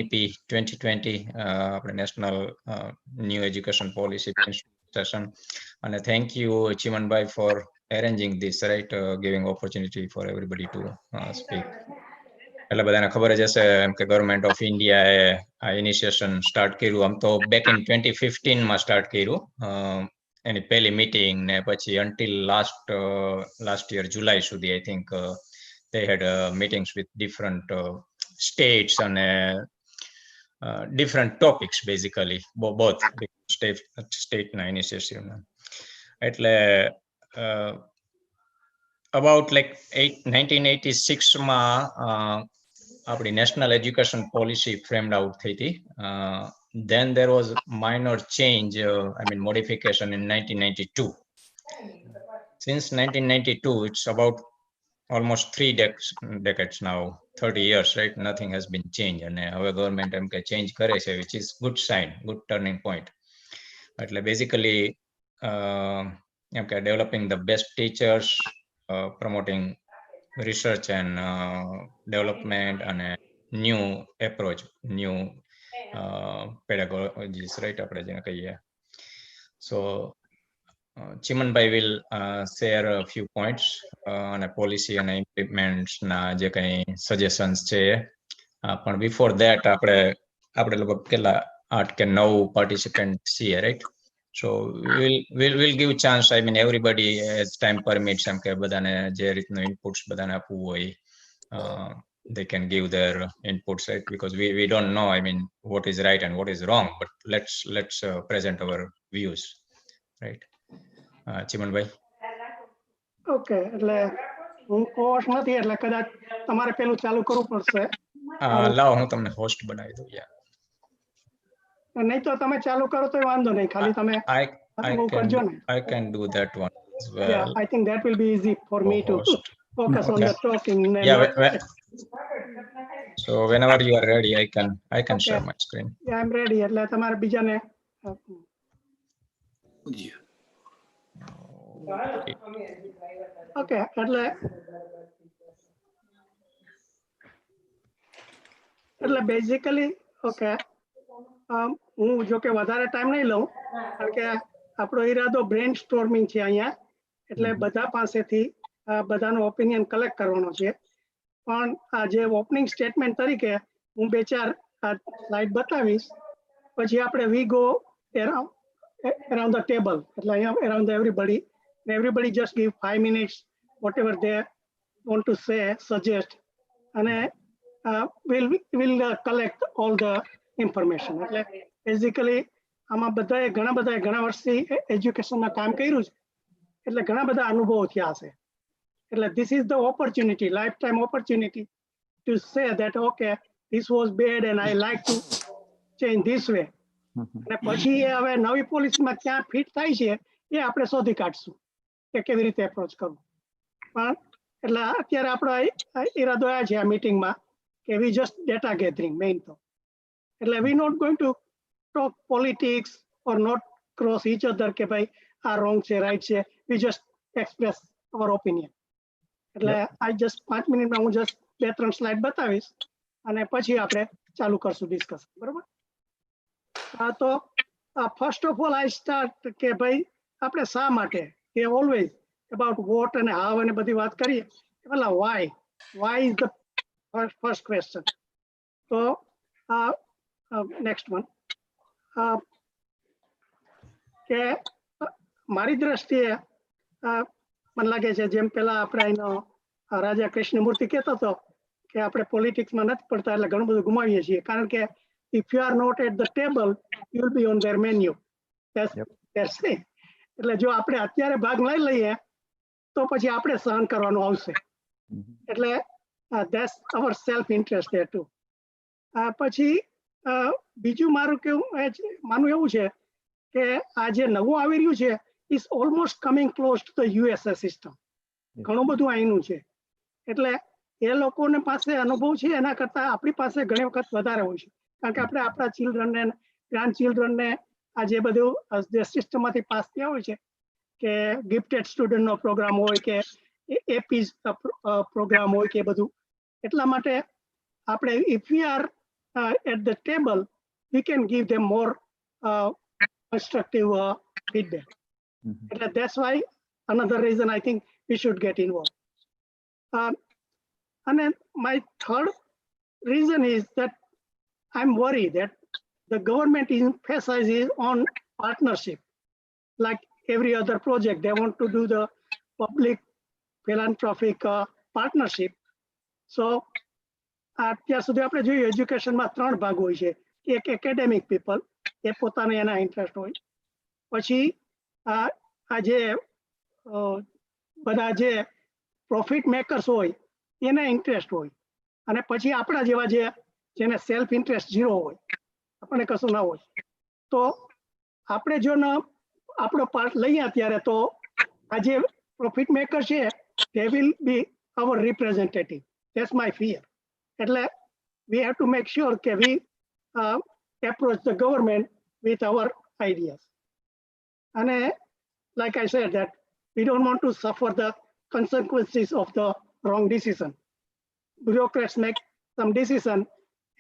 NEP 2020 આપણે national new education policy session. અને thank you Chimanbhai for arranging this, right, giving opportunity for everybody to speak. એટલે બધાને ખબર જ હશે એમ કે ગવર્મેન્ટ ઓફ ઇન્ડિયાએ આ ઇનિશિયેશન સ્ટાર્ટ કર્યું. આમ તો બેક ઇન 2015 માં સ્ટાર્ટ કર્યું એની પહેલી મીટિંગ, ને પછી until last year July સુધી I think they had meetings with different states and different topics basically, both state na initiative na. એટલે about like 1986 માં આપણી national education policy framed out થઈ હતી. Then there was minor change, I mean modification in 1992. Since 1992, it's about almost 3 decades now, 30 years, right? Nothing has been changed. And our government change કરે છે, which is good sign, good turning point. એટલે basically developing the best teachers, promoting research and development and a new approach, new pedagogies, right? આપણે જેને કહીએ. So Chimanbhai will share a few points on a policy and implements na જે કંઈ suggestions છે. પણ before that આપણે લગભગ કેટલા 8 કે 9 participants છીએ, right? So we'll give chance, I mean everybody as time permits, એમ કે બધાને જે રીતનું inputs બધાને આપવું હોય they can give their inputs, right? Because we don't know, I mean what is right and what is wrong, but let's present our views, right? Chimanbhai. Okay, એટલે હું host નથી એટલે કદાચ તમારે પેલું ચાલુ કરવું પડશે. લાવો હું તમને હોસ્ટ બનાવી દઉં. નહીં તો તમે ચાલુ કરો તો વાંધો નહીં, ખાલી તમે કરજો ને. I can do that one as well. Yeah, I think that will be easy for me to focus on the talking. So whenever you are ready, I can share my screen. Yeah, I'm ready. એટલે તમારે બીજાને okay, એટલે basically okay, હું જો કે વધારે time નહીં લઉં કારણ કે આપણો ઈરાદો બ્રેન સ્ટોર્મિંગ છે અહીંયા, એટલે બધા પાસેથી બધાનો ઓપિનિયન કલેક્ટ કરવાનો છે. પણ આ જે ઓપનિંગ સ્ટેટમેન્ટ તરીકે હું 2-4 સ્લાઇડ બતાવીશ, પછી આપણે we go around the table, એટલે અહીંયા around everybody just give 5 minutes whatever they want to say, suggest, અને we'll collect all the information. એટલે બેઝિકલી આમાં ઘણા વર્ષથી એજ્યુકેશનમાં કામ કર્યું છે, એટલે ઘણા બધા અનુભવો થયા છે. એટલે this is the opportunity, lifetime opportunity to say that okay, this was bad and I like to change this way. અને પછી હવે નવી પોલિસીમાં ક્યાં ફિટ થાય છે એ આપણે શોધી કાઢશું કે કેવી રીતે એપ્રોચ કરવું. પણ એટલે અત્યારે આપણો ઈરાદો આ છે આ મીટિંગમાં કે we just data gathering main તો. એટલે we not going to talk politics or not cross each other કે ભાઈ આ રોંગ છે રાઈટ છે. We just express our opinion. એટલે આ જસ્ટ 5 મિનિટમાં હું જસ્ટ 2-3 સ્લાઇડ બતાવીશ અને પછી આપણે ચાલુ કરશું ડિસ્કસ, બરોબર? તો first of all I start કે ભાઈ આપણે શા માટે કે ઓલવેઝ અબાઉટ વોટ અને હાવ અને બધી વાત કરીએ, પેલા why is the first question. તો નેક્સ્ટ વન કે મારી દ્રષ્ટિએ મને લાગે છે જેમ પેલા આપણે એનો રાજા કૃષ્ણમૂર્તિ કહેતો હતો કે આપણે પોલિટિક્સમાં નથી પડતા એટલે ઘણું બધું ગુમાવીએ છીએ, કારણ કે if you are not at the table, you will be on their menu. That's it. એટલે જો આપણે અત્યારે ભાગ લઈ લઈએ તો પછી આપણે સહન કરવાનું આવશે. એટલે that's our self interest there too. પછી બીજું માનું એવું છે કે આ જે નવું આવી રહ્યું છે is almost coming close to the USA system. ઘણું બધું અહીંનું છે, એટલે એ લોકોને પાસે અનુભવ છે એના કરતા આપણી પાસે ઘણી વખત વધારે હોય છે, કારણ કે આપણે આપણા ચિલ્ડ્રનને ગ્રાન્ડ ચિલ્ડ્રનને આ જે બધું જે સિસ્ટમમાંથી પાસ થયા હોય છે કે ગિફ્ટેડ સ્ટુડન્ટનો પ્રોગ્રામ હોય કે એપી પ્રોગ્રામ હોય કે બધું, એટલા માટે આપણે if we are at the table, we can give them more constructive feedback. That's why another reason I think we should get involved. And then my third reason is that I'm worried that the government emphasizes on partnership. Like every other project, they want to do the public philanthropic partnership. So અત્યાર સુધી આપણે જોઈએ એજ્યુકેશનમાં 3 ભાગ હોય છે. એક academic people, એ પોતાને એના ઇન્ટરેસ્ટ હોય. પછી આ જે બધા જે પ્રોફિટ મેકર્સ હોય એના ઇન્ટરેસ્ટ હોય, અને પછી આપણા જેવા જેને સેલ્ફ ઇન્ટરેસ્ટ 0 હોય, આપણને કશું ના હોય. તો આપણે જો આપણો પાર્ટ લઈએ અત્યારે, તો આ જે પ્રોફિટ મેકર છે they will be our representative. That's my fear. એટલે we have to make sure that we approach the government with our ideas. And like I said, that we don't want to suffer the consequences of the wrong decision. Bureaucrats make some decision,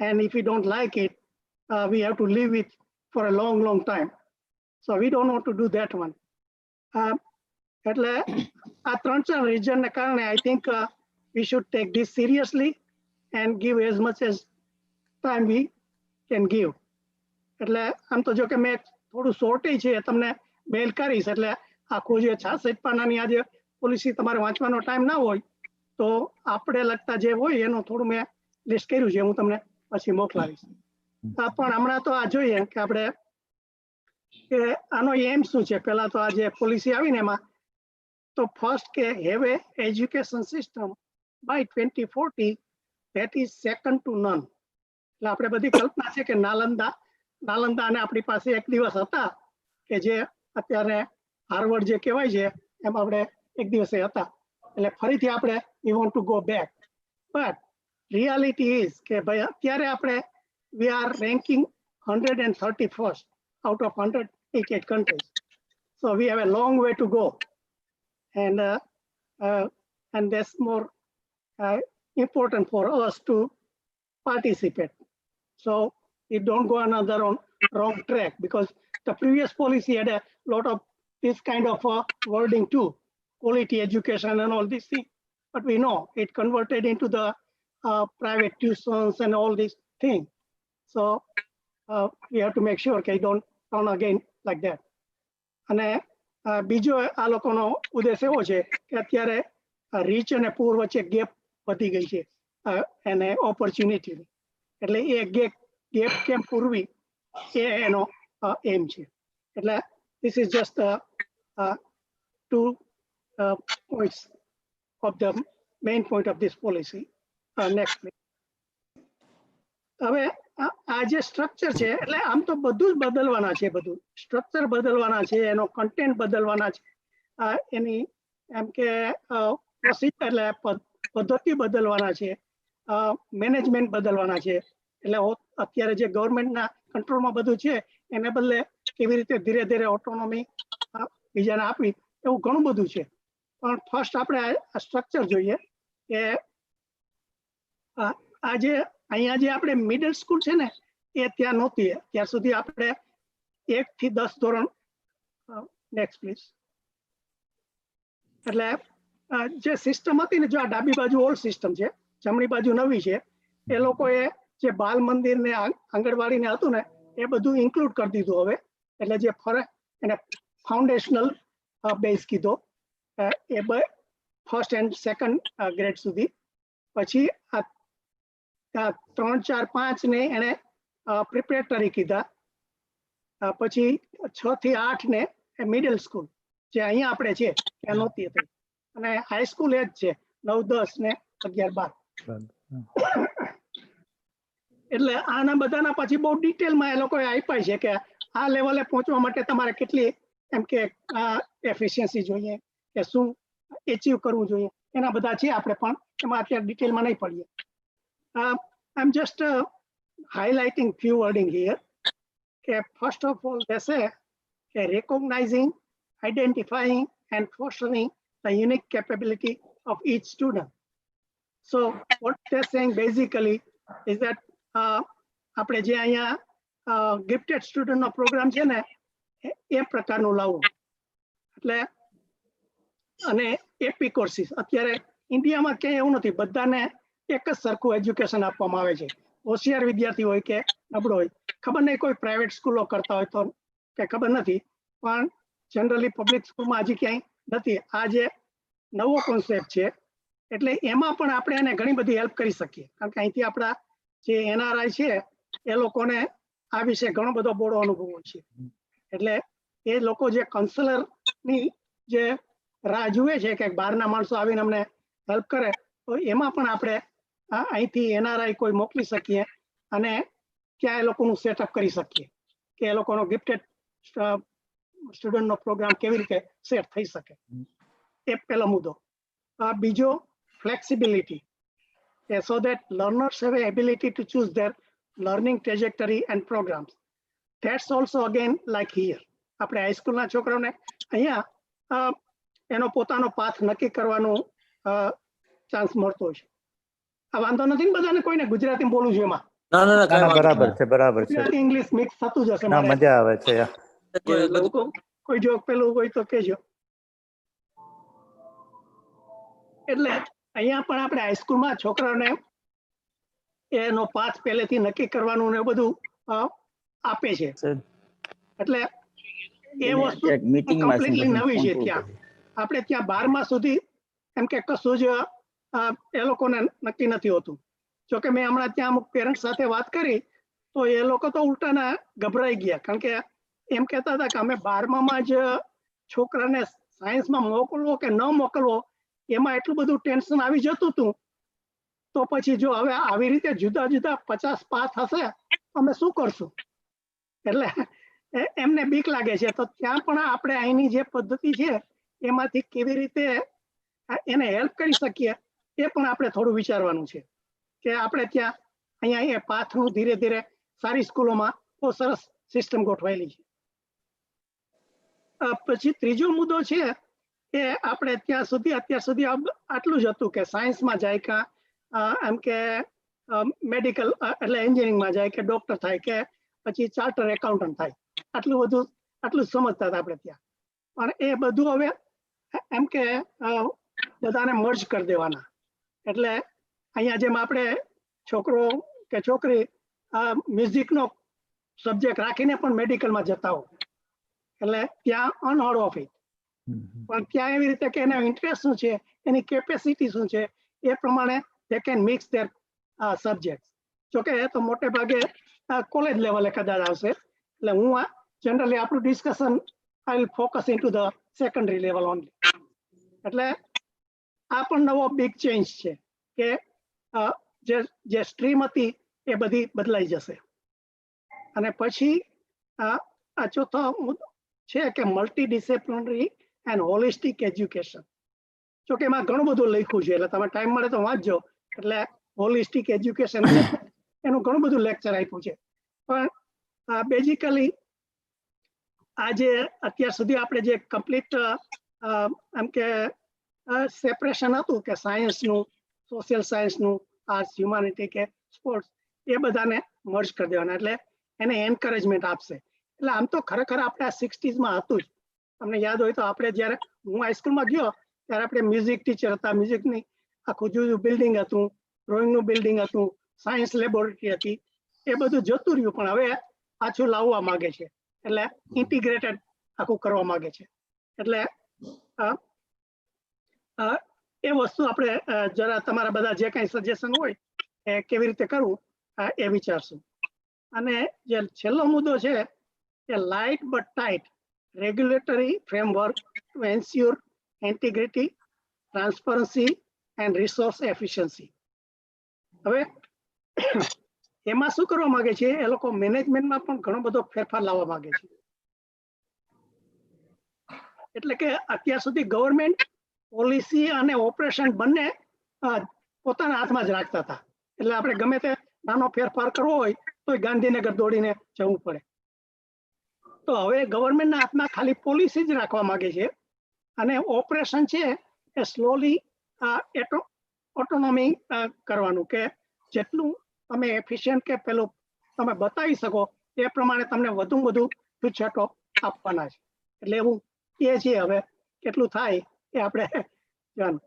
and if we don't like it, we have to live it for a long, long time. So we don't want to do that one. એટલે આ 3-4 રીઝનને કારણે I think we should take this seriously and give as much as time we can give. એટલે આમ તો જો કે મેં થોડું શોર્ટેજ છે, તમને મેલ કરીશ. એટલે આખું જે 66 પાનાની આ જે પોલિસી તમારે વાંચવાનો ટાઈમ ના હોય, તો આપણે લગતા જે હોય એનું થોડું મેં લિસ્ટ કર્યું છે, હું તમને પછી મોકલાવીશ. પણ હમણાં તો આ જોઈએ કે આપણે કે આનો એમ શું છે. પહેલા તો આ જે પોલિસી આવીને એમાં તો ફર્સ્ટ કે have a education system by 2040 that is second to none. એટલે આપણે બધી કલ્પના છે કે નાલંદાને આપણી પાસે એક દિવસ હતા કે જે અત્યારે હાર્વર્ડ જે કહેવાય છે એમ આપણે એક દિવસે હતા. એટલે ફરીથી આપણે we want to go back. But reality is કે ભાઈ અત્યારે આપણે we are ranking 131st out of 188 countries. So we have a long way to go. And that's more important for us to participate. So it don't go another on wrong track, because the previous policy had a lot of this kind of wording too, quality education and all these things. But we know it converted into the private tuitions and all these things. So we have to make sure that it don't turn again like that. And બીજો આ લોકોનો ઉદ્દેશ એવો છે કે અત્યારે rich અને પૂર વચ્ચે ગેપ વધી ગઈ છે એને ઓપોર્ચ્યુનિટી. એટલે એ ગેપ કેમ પૂરવી એ એનો એમ છે. એટલે this is just 2 points of the main point of this policy. Next please. હવે આ જે સ્ટ્રક્ચર છે, એટલે આમ તો બધું જ બદલવાના છે, બધું સ્ટ્રક્ચર બદલવાના છે, એનો કન્ટેન્ટ બદલવાના છે, એની એમ કે પ્રોસિજર એટલે પદ્ધતિ બદલવાના છે, મેનેજમેન્ટ બદલવાના છે. એટલે અત્યારે જે ગવર્મેન્ટના કંટ્રોલમાં બધું છે એને બદલે કેવી રીતે ધીરે ધીરે ઓટોનોમી બીજાને આપવી, એવું ઘણું બધું છે. પણ ફર્સ્ટ આપણે આ સ્ટ્રક્ચર જોઈએ કે આ જે અહીંયા જે આપણે મિડલ સ્કૂલ છે ને એ ત્યાં નહોતી. ત્યાર સુધી આપણે 1 થી 10 ધોરણ. Next please. એટલે જે સિસ્ટમ હતી ને, જો આ ડાબી બાજુ ઓલ્ડ સિસ્ટમ છે, જમણી બાજુ નવી છે, એ લોકોએ જે બાલ મંદિર ને આંગણવાડી ને હતું ને એ બધું ઇન્ક્લુડ કરી દીધું હવે. એટલે જે એને ફાઉન્ડેશનલ બેઝ કીધો એ ફર્સ્ટ એન્ડ સેકન્ડ ગ્રેડ સુધી. પછી 3, 4, 5 ને એને પ્રિપેરેટરી કીધા. પછી 6 થી 8 ને મિડલ સ્કૂલ, જે અહીંયા આપણે છે ત્યાં નહોતી હતી. અને હાઈ સ્કૂલ એ જ છે 9, 10 ને 11, 12. એટલે આના બધાના પછી બહુ ડિટેલમાં એ લોકોએ આપ્યા છે કે આ લેવલે પહોંચવા માટે તમારે કેટલી એમ કે એફિશિયન્સી જોઈએ કે શું એચીવ કરવું જોઈએ, એના બધા છે. આપણે પણ એમાં અત્યારે ડિટેલમાં નહીં પડીએ. I'm just highlighting few wording here. Okay, first of all, they say recognizing, identifying, and fostering the unique capability of each student. So what they're saying basically is that આપણે જે અહીંયા ગિફ્ટેડ સ્ટુડન્ટનો પ્રોગ્રામ છે ને એ પ્રકારનું લાવવું. એટલે અને AP courses અત્યારે ઇન્ડિયામાં ક્યાંય એવું નથી, બધાને એક જ સરખું એજ્યુકેશન આપવામાં આવે છે. હોશિયાર વિદ્યાર્થી હોય કે નબળો હોય, ખબર નહીં કોઈ પ્રાઇવેટ સ્કૂલો કરતા હોય તો કે ખબર નથી, પણ જનરલી પબ્લિક સ્કૂલમાં હજી ક્યાંય નથી. આ જે નવો કોન્સેપ્ટ છે એટલે એમાં પણ આપણે એને ઘણી બધી હેલ્પ કરી શકીએ, કારણ કે અહીંથી આપણા જે એનઆરઆઈ છે એ લોકોને આ વિશે ઘણો બધો બોડો અનુભવ છે. એટલે એ લોકો જે કાઉન્સેલરની જે રાહ જુએ છે કે બહારના માણસો આવીને અમને હેલ્પ કરે, તો એમાં પણ આપણે અહીંથી એનઆરઆઈ કોઈ મોકલી શકીએ અને ત્યાં એ લોકોનું સેટઅપ કરી શકીએ કે એ લોકોનો ગિફ્ટેડ સ્ટુડન્ટનો પ્રોગ્રામ કેવી રીતે સેટ થઈ શકે. એ પહેલો મુદ્દો. બીજો, flexibility, so that learners have an ability to choose their learning trajectory and programs. That's also again like here. આપણે હાઈસ્કૂલના છોકરાઓને અહીંયા એનો પોતાનો પાથ નક્કી કરવાનો ચાન્સ મળતો છે. આ વાંધો નથી ને બધાને? કોઈને ગુજરાતી બોલું છું એમાં? બરાબર છે, બરાબર છે. ગુજરાતી ઇંગ્લિશ મિક્સ થતું જશે. મજા આવે છે. કોઈ જો પેલું હોય તો કેજો. એટલે અહીંયા પણ આપણે હાઈસ્કૂલમાં છોકરાઓને એનો પાથ પહેલેથી નક્કી કરવાનું ને બધું આપે છે. એટલે એ વસ્તુ કમ્પ્લીટલી નવી છે. ત્યાં આપણે ત્યાં 12મા સુધી એમ કે કશું જ એ લોકોને નક્કી નથી હોતું. જોકે મેં હમણાં ત્યાં અમુક પેરેન્ટ્સ સાથે વાત કરી તો એ લોકો તો ઉલટાના ગભરાઈ ગયા, કારણ કે એમ કહેતા હતા કે અમે 12મામાં જ છોકરાને સાયન્સમાં મોકલવો કે ન મોકલવો એમાં એટલું બધું ટેન્શન આવી જતું હતું, તો પછી જો હવે આવી રીતે જુદા જુદા 50 પાથ હશે અમે શું કરશું? એટલે એમને બીક લાગે છે. તો ત્યાં પણ આપણે અહીંની જે પદ્ધતિ છે એમાંથી કેવી રીતે એને હેલ્પ કરી શકીએ એ પણ આપણે થોડું વિચારવાનું છે કે આપણે ત્યાં અહીંયા એ પાથનું ધીરે ધીરે સારી સ્કૂલોમાં બહુ સરસ સિસ્ટમ ગોઠવાયેલી છે. પછી ત્રીજો મુદ્દો છે એ આપણે અત્યાર સુધી આટલું જ હતું કે સાયન્સમાં જાય કે એમ કે મેડિકલ એટલે એન્જિનિયરિંગમાં જાય કે ડોક્ટર થાય કે પછી ચાર્ટર એકાઉન્ટન્ટ થાય, આટલું સમજતા હતા આપણે ત્યાં. પણ એ બધું હવે એમ કે બધાને મર્જ કરી દેવાના. એટલે અહીંયા જેમ આપણે છોકરો કે છોકરી મ્યુઝિકનો સબ્જેક્ટ રાખીને પણ મેડિકલમાં જતા હોય, એટલે ત્યાં અનહર્ડ ઓફ ઇટ. પણ ત્યાં એવી રીતે કે એનો ઇન્ટરેસ્ટ શું છે, એની કેપેસિટી શું છે, એ પ્રમાણે they can mix their subjects. જોકે એ તો મોટે ભાગે કોલેજ લેવલે કદાચ આવશે. એટલે હું જનરલી આપણું discussion I will focus into the secondary level only. એટલે આ પણ નવો બિગ ચેન્જ છે કે જે સ્ટ્રીમ હતી એ બધી બદલાઈ જશે. અને પછી આ ચોથો મુદ્દો છે કે multi disciplinary and holistic education. જોકે એમાં ઘણું બધું લખ્યું છે, એટલે તમે ટાઈમ મળે તો વાંચજો. એટલે હોલિસ્ટિક એજ્યુકેશન એનું ઘણું બધું લેક્ચર આપ્યું છે. પણ બેઝિકલી આ જે અત્યાર સુધી આપણે જે કમ્પ્લીટ એમ કે સેપરેશન હતું કે સાયન્સનું, સોશિયલ સાયન્સનું, આર્ટ્સ, હ્યુમાનિટી કે સ્પોર્ટ્સ, એ બધાને મર્જ કરી દેવાના. એટલે એને એન્કરેજમેન્ટ આપશે. એટલે આમ તો ખરેખર આપણે આ 60s હતું જ. તમને યાદ હોય તો આપણે જ્યારે હું હાઈસ્કૂલમાં ગયો ત્યારે આપણે મ્યુઝિક ટીચર હતા, મ્યુઝિકની આખું જુદું બિલ્ડિંગ હતું, ડ્રોઈંગનું બિલ્ડિંગ હતું, સાયન્સ લેબોરેટરી હતી. એ બધું જતું રહ્યું, પણ હવે પાછું લાવવા માંગે છે. એટલે ઇન્ટિગ્રેટેડ આખું કરવા માંગે છે. એટલે એ વસ્તુ આપણે જરા તમારા બધા જે કાંઈ સજેશન હોય એ કેવી રીતે કરવું એ વિચારશું. અને જે છેલ્લો મુદ્દો છે એ light but tight regulatory framework to ensure integrity, transparency and resource efficiency. હવે એમાં શું કરવા માંગે છે? એ લોકો મેનેજમેન્ટમાં પણ ઘણો બધો ફેરફાર લાવવા માંગે છે. એટલે કે અત્યાર સુધી ગવર્મેન્ટ પોલિસી અને ઓપરેશન બંને પોતાના હાથમાં જ રાખતા હતા. એટલે આપણે ગમે તે નાનો ફેરફાર કરવો હોય તો ગાંધીનગર દોડીને જવું પડે. તો હવે ગવર્મેન્ટના હાથમાં ખાલી પોલિસી જ રાખવા માંગે છે અને ઓપરેશન છે એ સ્લોલી ઓટોનોમી કરવાનું, કે જેટલું તમે એફિશિયન્ટ કે પેલું તમે બતાવી શકો એ પ્રમાણે તમને વધુ વધુ છૂટછાટો આપવાના છે. એટલે એવું એ છે, હવે કેટલું થાય એ આપણે જોવાનું.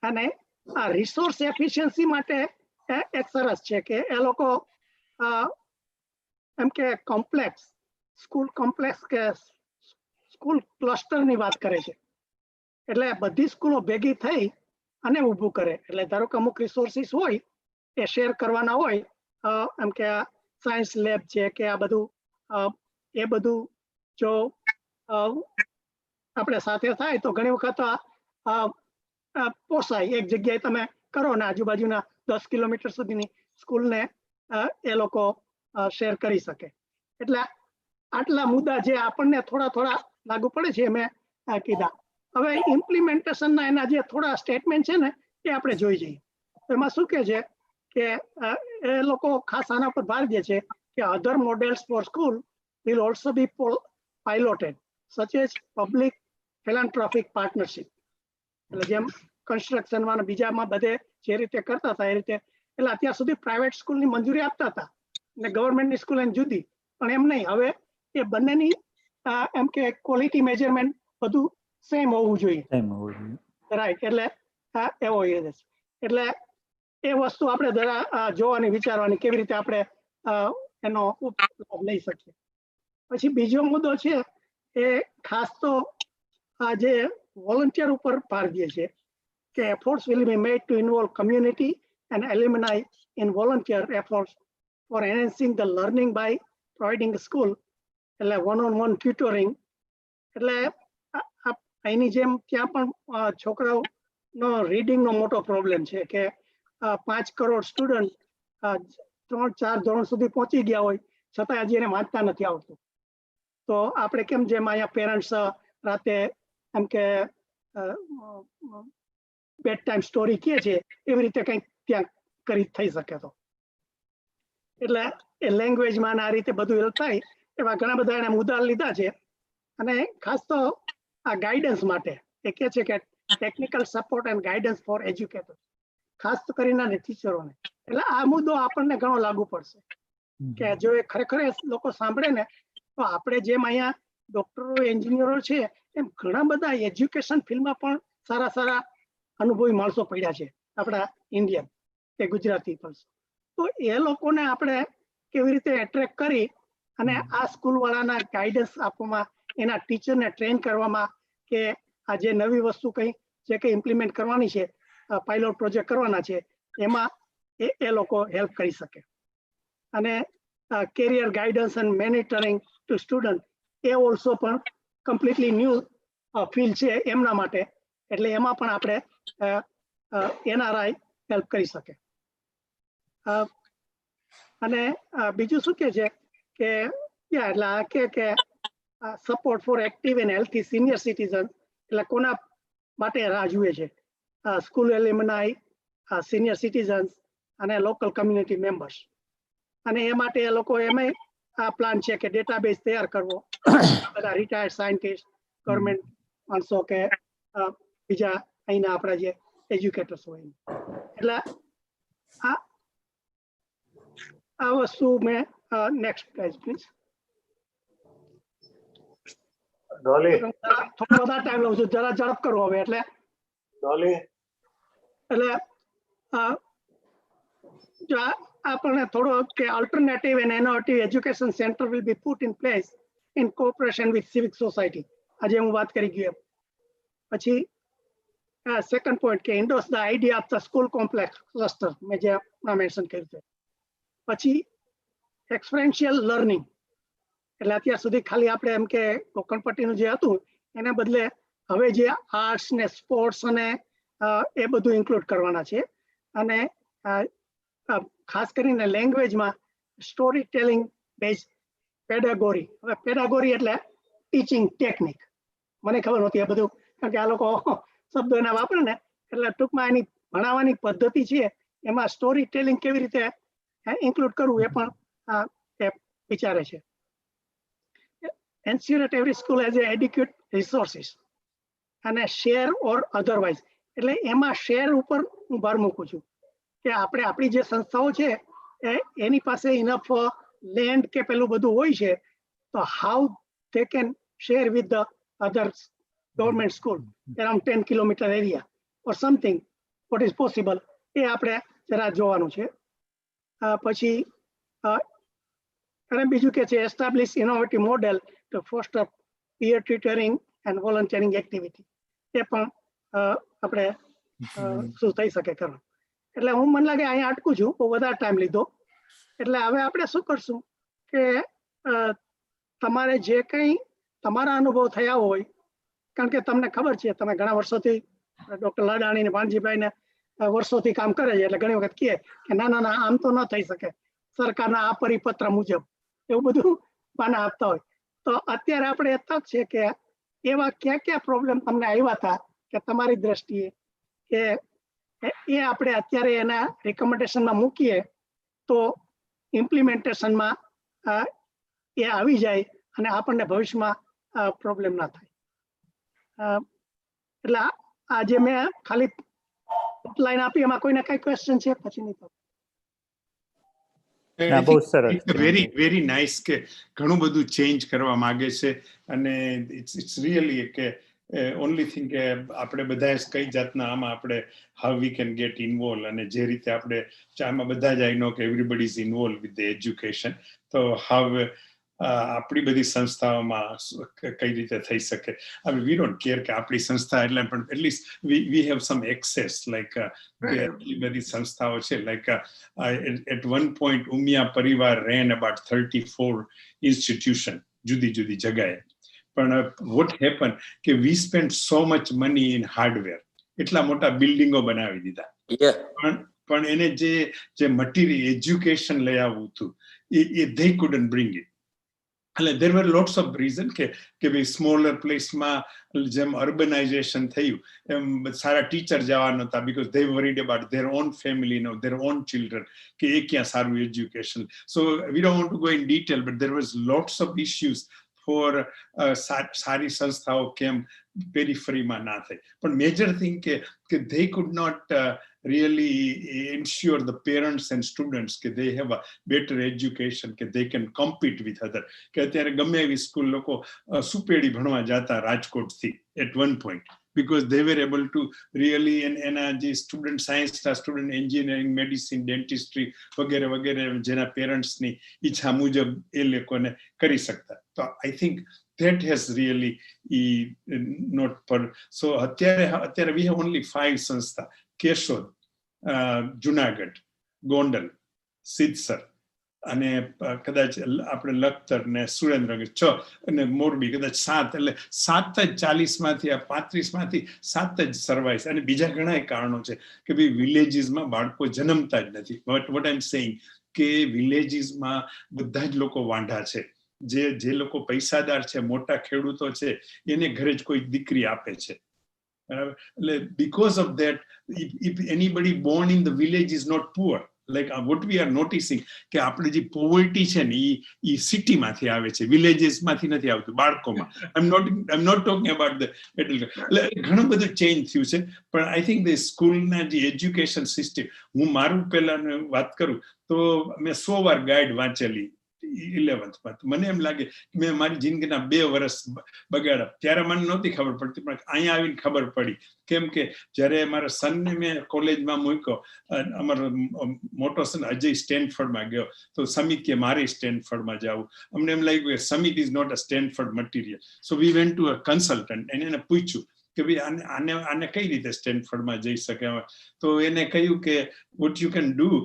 અને આ રિસોર્સ એફિશિયન્સી માટે એક સરસ છે કે એ લોકો એમ કે સ્કૂલ કોમ્પ્લેક્સ કે સ્કૂલ ક્લસ્ટરની વાત કરે છે. એટલે બધી સ્કૂલો ભેગી થઈ અને ઊભું કરે. એટલે ધારો કે અમુક રિસોર્સિસ હોય એ શેર કરવાના હોય, એમ કે સાયન્સ લેબ છે કે આ બધું, એ બધું જો આપણે સાથે થાય તો ઘણી વખત પોસાય. એક જગ્યાએ તમે કરો ને આજુબાજુના 10 કિલોમીટર સુધીની સ્કૂલને એ લોકો શેર કરી શકે. એટલે આટલા મુદ્દા જે આપણને થોડા લાગુ પડે છે મેં કીધા. હવે ઇમ્પ્લિમેન્ટેશનના એના જે થોડા સ્ટેટમેન્ટ છે ને એ આપણે જોઈ જઈએ. એમાં શું કે છે કે એ લોકો ખાસ આના પર ભાર દે છે કે other models for school will also be piloted such as public philanthropic partnership. એટલે જેમ કન્સ્ટ્રક્શનમાં બીજામાં બધે જે રીતે કરતા હતા એ રીતે, એટલે અત્યાર સુધી પ્રાઇવેટ સ્કૂલની મંજૂરી આપતા હતા અને ગવર્મેન્ટની સ્કૂલ એની જુદી, પણ એમ નહીં. હવે એ બંનેની એમ કે ક્વોલિટી મેજરમેન્ટ બધું સેમ હોવું જોઈએ. રાઈટ. એટલે એવો એ છે. એટલે એ વસ્તુ આપણે જરા જોવાની, વિચારવાની કેવી રીતે આપણે એનો ઉપયોગ લઈ શકીએ. પછી બીજો મુદ્દો છે એ ખાસ તો આ જે વોલન્ટિયર ઉપર ભાર દે છે કે efforts will be made to involve community and alumni in volunteer efforts for enhancing the learning by providing school, એટલે one-on-one tutoring. એટલે એની જેમ ત્યાં પણ છોકરાઓનો રીડિંગનો મોટો પ્રોબ્લેમ છે કે 5 કરોડ સ્ટુડન્ટ 3-4 ધોરણ સુધી પહોંચી ગયા હોય છતાં હજી એને વાંચતા નથી આવડતું. તો આપણે કેમ જેમ અહીંયા પેરેન્ટ્સ રાતે એમ કે બેડ ટાઈમ સ્ટોરી કહે છે એવી રીતે કંઈક ત્યાં થઈ શકે. તો એટલે એ લેંગ્વેજમાં આ રીતે બધું થાય એવા ઘણા બધા એને મુદ્દા લીધા છે. અને ખાસ તો આ ગાઈડન્સ માટે એ કહે છે કે technical support and guidance for educators, ખાસ કરીને ટીચરોને. એટલે આ મુદ્દો આપણને ઘણો લાગુ પડશે કે જો એ ખરેખર લોકો સાંભળે ને તો આપણે જેમ અહીંયા ડોક્ટરો એન્જિનિયરો છે એમ ઘણા બધા એજ્યુકેશન ફિલ્ડમાં પણ સારા અનુભવી માણસો પડ્યા છે આપણા ઇન્ડિયન કે ગુજરાતી પણ. તો એ લોકોને આપણે કેવી રીતે એટ્રેક્ટ કરી અને આ સ્કૂલ વાળાના ગાઈડન્સ આપવામાં, એના ટીચરને ટ્રેન કરવામાં કે આ જે નવી વસ્તુ જે કંઈ ઇમ્પ્લિમેન્ટ કરવાની છે, પાયલોટ પ્રોજેક્ટ કરવાના છે, એમાં એ લોકો હેલ્પ કરી શકે. અને career guidance and monitoring to student એ ઓલ્સો પણ કમ્પ્લીટલી ન્યૂ ફિલ્ડ છે એમના માટે. એટલે એમાં પણ આપણે NRI હેલ્પ કરી શકે. અને બીજું શું કે છે કે એટલે આ કે support four active and healthy senior citizen, એટલે કોના માટે રાહ જુએ છે? સ્કૂલ એલ્યુમનાઈ, સિનિયર સિટીઝન્સ અને લોકલ કમ્યુનિટી મેમ્બર્સ. અને એ માટે એ લોકો એમાં આ પ્લાન છે કે ડેટાબેઝ તૈયાર કરવો, બધા રિટાયર્ડ સાયન્ટિસ્ટ, ગવર્મેન્ટ માણસો કે બીજા અહીંના આપણા જે એજ્યુકેટર્સ હોય. એટલે આ વસ્તુ મેં નેક્સ્ટ પેજ પ્લીઝ. થોડો વધારે ટાઈમ લઉં છું, જરા ઝડપ કરો હવે. એટલે આપણને થોડો કે alternative and innovative education center will be put in place in cooperation with civic society. આજે હું વાત કરી ગયો. પછી સેકન્ડ પોઈન્ટ કે endorse the idea of the school complex cluster, મેં જે મેન્શન કર્યું છે. પછી experiential learning, એટલે અત્યાર સુધી ખાલી આપણે એમ કે કોકણપટ્ટીનું જે હતું એને બદલે હવે જે આર્ટ્સ ને સ્પોર્ટ્સ અને એ બધું ઇન્ક્લુડ કરવાના છે. અને ખાસ કરીને લેંગ્વેજમાં સ્ટોરી ટેલિંગ બેઝ પેડાગોરી. હવે પેડાગોરી એટલે ટીચિંગ ટેકનિક. મને ખબર નહોતી એ બધું, કારણ કે આ લોકો શબ્દો એના વાપરે ને, એટલે ટૂંકમાં એની ભણાવવાની પદ્ધતિ છે એમાં સ્ટોરી ટેલિંગ કેવી રીતે ઇન્ક્લુડ કરવું એ પણ વિચારે છે. Ensure that every school has adequate resources અને શેર ઓર અધરવાઇઝ, એટલે એમાં શેર ઉપર હું ભાર મૂકું છું કે આપણે આપણી જે સંસ્થાઓ છે એની પાસે ઇનફ લેન્ડ કે પેલું બધું હોય છે, તો how they can share with the other government school around 10 kilometer area or something, what is possible, એ આપણે જરા જોવાનું છે. પછી અને બીજું કે છે establish innovative model to foster peer tutoring and volunteering activity. એ પણ આપણે શું થઈ શકે કરવું. એટલે હું મને લાગે અહીંયા અટકું છું, બહુ વધારે ટાઈમ લીધો. એટલે હવે આપણે શું કરશું કે તમારે જે કંઈ તમારા અનુભવ થયા હોય, કારણ કે તમને ખબર છે તમે ઘણા વર્ષોથી ડૉક્ટર લાડાણી ને ભાણજીભાઈને વર્ષોથી કામ કરે છે, એટલે ઘણી વખત કહે કે ના ના ના આમ તો ન થઈ શકે, સરકારના આ પરિપત્ર મુજબ, એવું બધું બાના આપતા હોય. તો અત્યારે આપણે એ તક છે કે એવા ક્યાં ક્યાં પ્રોબ્લેમ તમને આવ્યા હતા કે તમારી દ્રષ્ટિએ કે એ આપણે અત્યારે એના રિકમેન્ડેશનમાં મૂકીએ તો ઇમ્પ્લિમેન્ટેશનમાં એ આવી જાય અને આપણને ભવિષ્યમાં પ્રોબ્લેમ ના થાય. એટલે આજે મેં ખાલી લાઈન આપી, એમાં કોઈને કઈ ક્વેશ્ચન છે? પછી નહીં તો બહુ સરસ, વેરી નાઇસ કે ઘણું બધું ચેન્જ કરવા માંગે છે. અને ઇટ્સ રિયલી કે ઓનલી થિંગ કે આપણે બધા કઈ જાતના આમાં આપણે how we can get involve, અને જે રીતે આપણે આમાં બધા જ આઈ નો કે everybody is involve with the education, તો હાવ આપણી બધી સંસ્થાઓમાં કઈ રીતે થઈ શકે. વી ડોન્ટ કેર કે આપણી સંસ્થા એટલે, પણ at least we have sum access, like એટલી બધી સંસ્થાઓ છે. Like at one point Umiya પરિવાર રેન અબાઉટ 34 ઇન્સ્ટિટ્યુશન જુદી જુદી જગાએ. પણ વોટ હેપન કે we spend so much money in hardware, એટલા મોટા બિલ્ડિંગો બનાવી દીધા, પણ એને જે મટીરિયલ એજ્યુકેશન લઈ આવવું હતું એ they couldn't bring it. એટલે there were lots of reason કે ભાઈ સ્મોલર પ્લેસમાં જેમ અર્બનાઇઝેશન થયું એમ સારા ટીચર જવા નહોતા, because they worried about their own family, their own children, કે એ ક્યાં સારું education. So we don't want to go in detail, but there was lots of issues for સારી સંસ્થાઓ કેમ પેરિફરીમાં ના થઈ. પણ મેજર થિંગ કે they could not really ensure the parents and students કે they have a better education, કે they can compete with other. કે અત્યારે ગમે એવી સ્કૂલ લોકો સુપેડી ભણવા જતા રાજકોટથી at one point, because they were able to really, એના જે સ્ટુડન્ટ સાયન્સના, સ્ટુડન્ટ એન્જિનિયરિંગ, મેડિસિન, ડેન્ટિસ્ટ્રી વગેરે વગેરે જેના પેરેન્ટ્સની ઈચ્છા મુજબ એ લોકોને કરી શકતા. તો I think that has really not per. So અત્યારે we have only 5 સંસ્થા: કેશોદ, જુનાગઢ, ગોંડલ, સિદ્ધસર, અને કદાચ આપણે લખતર ને સુરેન્દ્રનગર 6, અને મોરબી કદાચ 7. એટલે 7 જ 40માંથી 35માંથી 7 જ સર્વાઈસ. અને બીજા ઘણા કારણો છે કે ભાઈ વિલેજીસમાં બાળકો જન્મતા જ નથી. વોટ આઈ એમ સેઇંગ કે વિલેજીસમાં બધા જ લોકો વાંઢા છે. જે લોકો પૈસાદાર છે, મોટા ખેડૂતો છે, એને ઘરે જ કોઈ દીકરી આપે છે. એટલે because of that, if anybody born in the village is not poor, like what we are noticing કે આપણે જે પોવર્ટી છે ને એ સિટીમાંથી આવે છે, વિલેજીસમાંથી નથી આવતું બાળકોમાં. I'm not talking about the ઘણું બધું ચેન્જ થયું છે. પણ આઈ થિંક ધ સ્કૂલના જે એજ્યુકેશન સિસ્ટમ, હું મારું પહેલા વાત કરું તો મેં 100 વાર ગાઈડ વાંચેલી 11th. મને એમ લાગે કે મેં મારી જિંદગીના 2 વર્ષ બગાડ્યા. ત્યારે મને નહોતી ખબર પડતી, પણ અહીંયા આવીને ખબર પડી. કેમ કે જ્યારે મારા સનને મેં કોલેજમાં મૂક્યો, અમારો મોટો સન અજય સ્ટેનફર્ડમાં ગયો, તો સમિત કે મારે સ્ટેનફર્ડમાં જવું. અમને એમ લાગ્યું કે Samit is not a Stanford material. So we went to a consultant, એને પૂછ્યું કે ભાઈ આને કઈ રીતે સ્ટેનફર્ડમાં જઈ શકે. તો એને કહ્યું કે વોટ યુ કેન ડુ,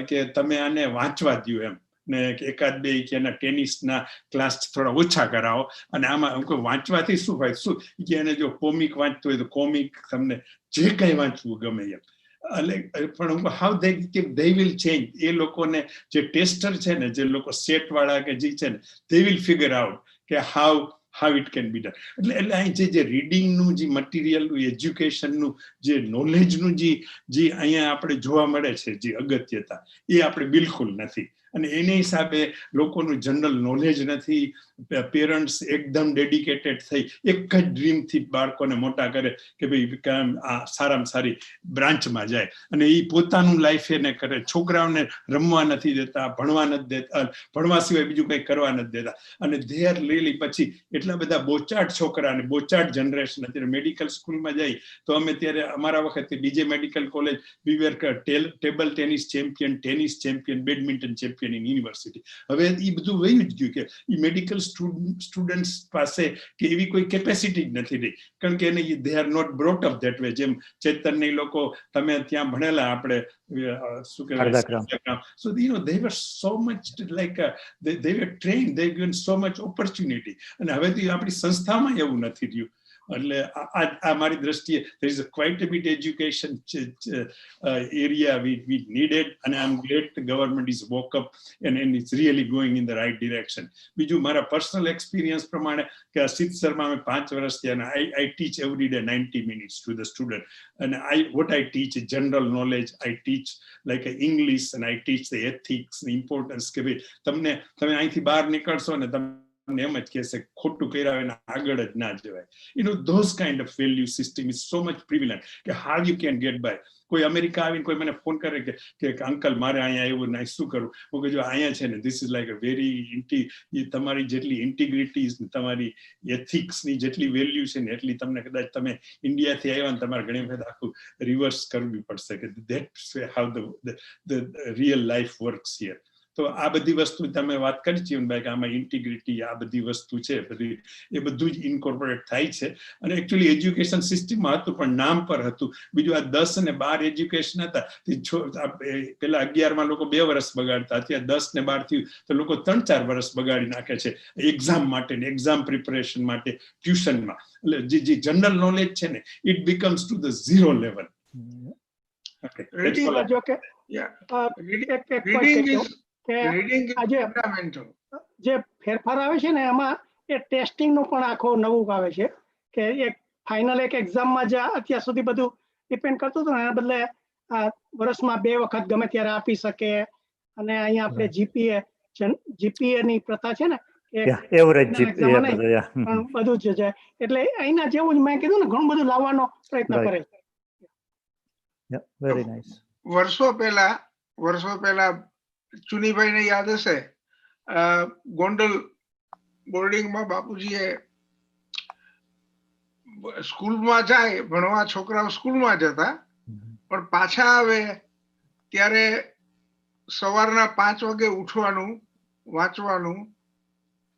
કે તમે આને વાંચવા દો એમ, ને એકાદ બે કે એના ટેનિસના ક્લાસ થોડા ઓછા કરાવો, અને આમાં વાંચવાથી શું હોય, શું કે એને જો કોમિક વાંચતું હોય તો કોમિક, તમને જે કંઈ વાંચવું ગમે એમ. એટલે પણ હાઉ they will change. એ લોકોને જે ટેસ્ટર છે ને, જે લોકો સેટ વાળા કે જે છે ને, they will figure out કે how it can be done. એટલે અહીં જે રીડિંગનું, જે મટીરિયલનું, એજ્યુકેશનનું, જે નોલેજનું જે અહીંયા આપણે જોવા મળે છે, જે અગત્યતા, એ આપણે બિલકુલ નથી. અને એને હિસાબે લોકોનું જનરલ નોલેજ નથી. પેરેન્ટ્સ એકદમ ડેડિકેટેડ થઈ એક જ ડ્રીમથી બાળકોને મોટા કરે કે ભાઈ આ સારામાં સારી બ્રાન્ચમાં જાય, અને એ પોતાનું લાઈફ એને કરે. છોકરાઓને રમવા નથી દેતા, ભણવા નથી દેતા, ભણવા સિવાય બીજું કંઈ કરવા નથી દેતા. અને ધે આર રિયલી પછી એટલા બધા બોચાટ છોકરા અને બોચાટ જનરેશન. અત્યારે મેડિકલ સ્કૂલમાં જાય તો અમે ત્યારે અમારા વખતે BJ medical college we were table tennis champion, tennis champion, badminton champion in university. હવે એ બધું વયું જ ગયું કે એ મેડિકલ સ્ટુડન્ટ્સ પાસે કે એવી કોઈ કેપેસિટી જ નથી રહી, કારણ કે એને they are not brought up that way. જેમ ચેતનની લોકો તમે ત્યાં ભણેલા, આપણે શું કહેવાય, so they were so much like they were trained, they given so much opportunity. અને હવે તો આપણી સંસ્થામાં એવું નથી રહ્યું. એટલે આ મારી દ્રષ્ટિએ there is a quite a bit education area we needed, and I'm glad the government is woke up and it's really going in the right direction. બીજું મારા પર્સનલ એક્સપિરિયન્સ પ્રમાણે કે સિત્સરમાં અમે 5 વર્ષ થયા, અને I teach every day 90 minutes to the student, and what I teach is general knowledge. I teach like English, and I teach the ethics, the importance કે ભાઈ તમે અહીંથી બહાર નીકળશો ને તમે એમ જ કહેશે ખોટું કર્યા હોય ને આગળ જ ના જવાય. those kind of value system is so much prevalent કે how you can get by. કોઈ અમેરિકા આવીને કોઈ મને ફોન કરે કે અંકલ મારે અહીંયા આવ્યું ને શું કરું, હું કહું અહીંયા છે ને this is like a very તમારી જેટલી ઇન્ટિગ્રિટી, તમારી એથિક્સની જેટલી વેલ્યુ છે ને એટલી તમને કદાચ તમે ઇન્ડિયાથી આવ્યા ને તમારે ઘણી વખત આખું રિવર્સ કરવી પડશે કે that's how the real life works here. તો આ બધી વસ્તુ તમે વાત કરી ચીવનભાઈ કે આમાં ઇન્ટિગ્રિટી, આ બધી વસ્તુ છે બધી, એ બધું જ ઇન્કોર્પોરેટ થાય છે. અને એકચ્યુઅલી એજ્યુકેશન સિસ્ટમમાં હતું પણ નામ પર હતું. બીજું આ 10 અને 12 એજ્યુકેશન હતા, પેલા 11માં લોકો 2 વર્ષ બગાડતા, અત્યારે 10 ને 12 થયું તો લોકો 3-4 વર્ષ બગાડી નાખે છે એક્ઝામ માટે ને એક્ઝામ પ્રિપરેશન માટે ટ્યુશનમાં. એટલે જે જનરલ નોલેજ છે ને it becomes to the zero level. જે ફેરફાર આવે છે ને એમાં એ ટેસ્ટિંગ નું પણ આખો નવું આવે છે કે એક ફાઇનલ એક એક્ઝામમાં જે અત્યાર સુધી બધું ડિપેન્ડ કરતું હતું ને એના બદલે વર્ષમાં 2 વખત ગમે ત્યારે આપી શકે. અને અહીંયા આપણે જીપીએ ની પ્રથા છે ને એવરેજ બધું જ છે. એટલે અહીંના જેવું જ મેં કીધું ને ઘણું બધું લાવવાનો પ્રયત્ન કરે છે. Very nice. વર્ષો પહેલા ચુનીભાઈ ને યાદ હશે, ગોંડલ બોર્ડિંગમાં બાપુજીએ સ્કૂલમાં જાય ભણવા, છોકરાઓ સ્કૂલમાં જતા, પણ પાછા આવે ત્યારે સવારના 5 વાગે ઉઠવાનું, વાંચવાનું,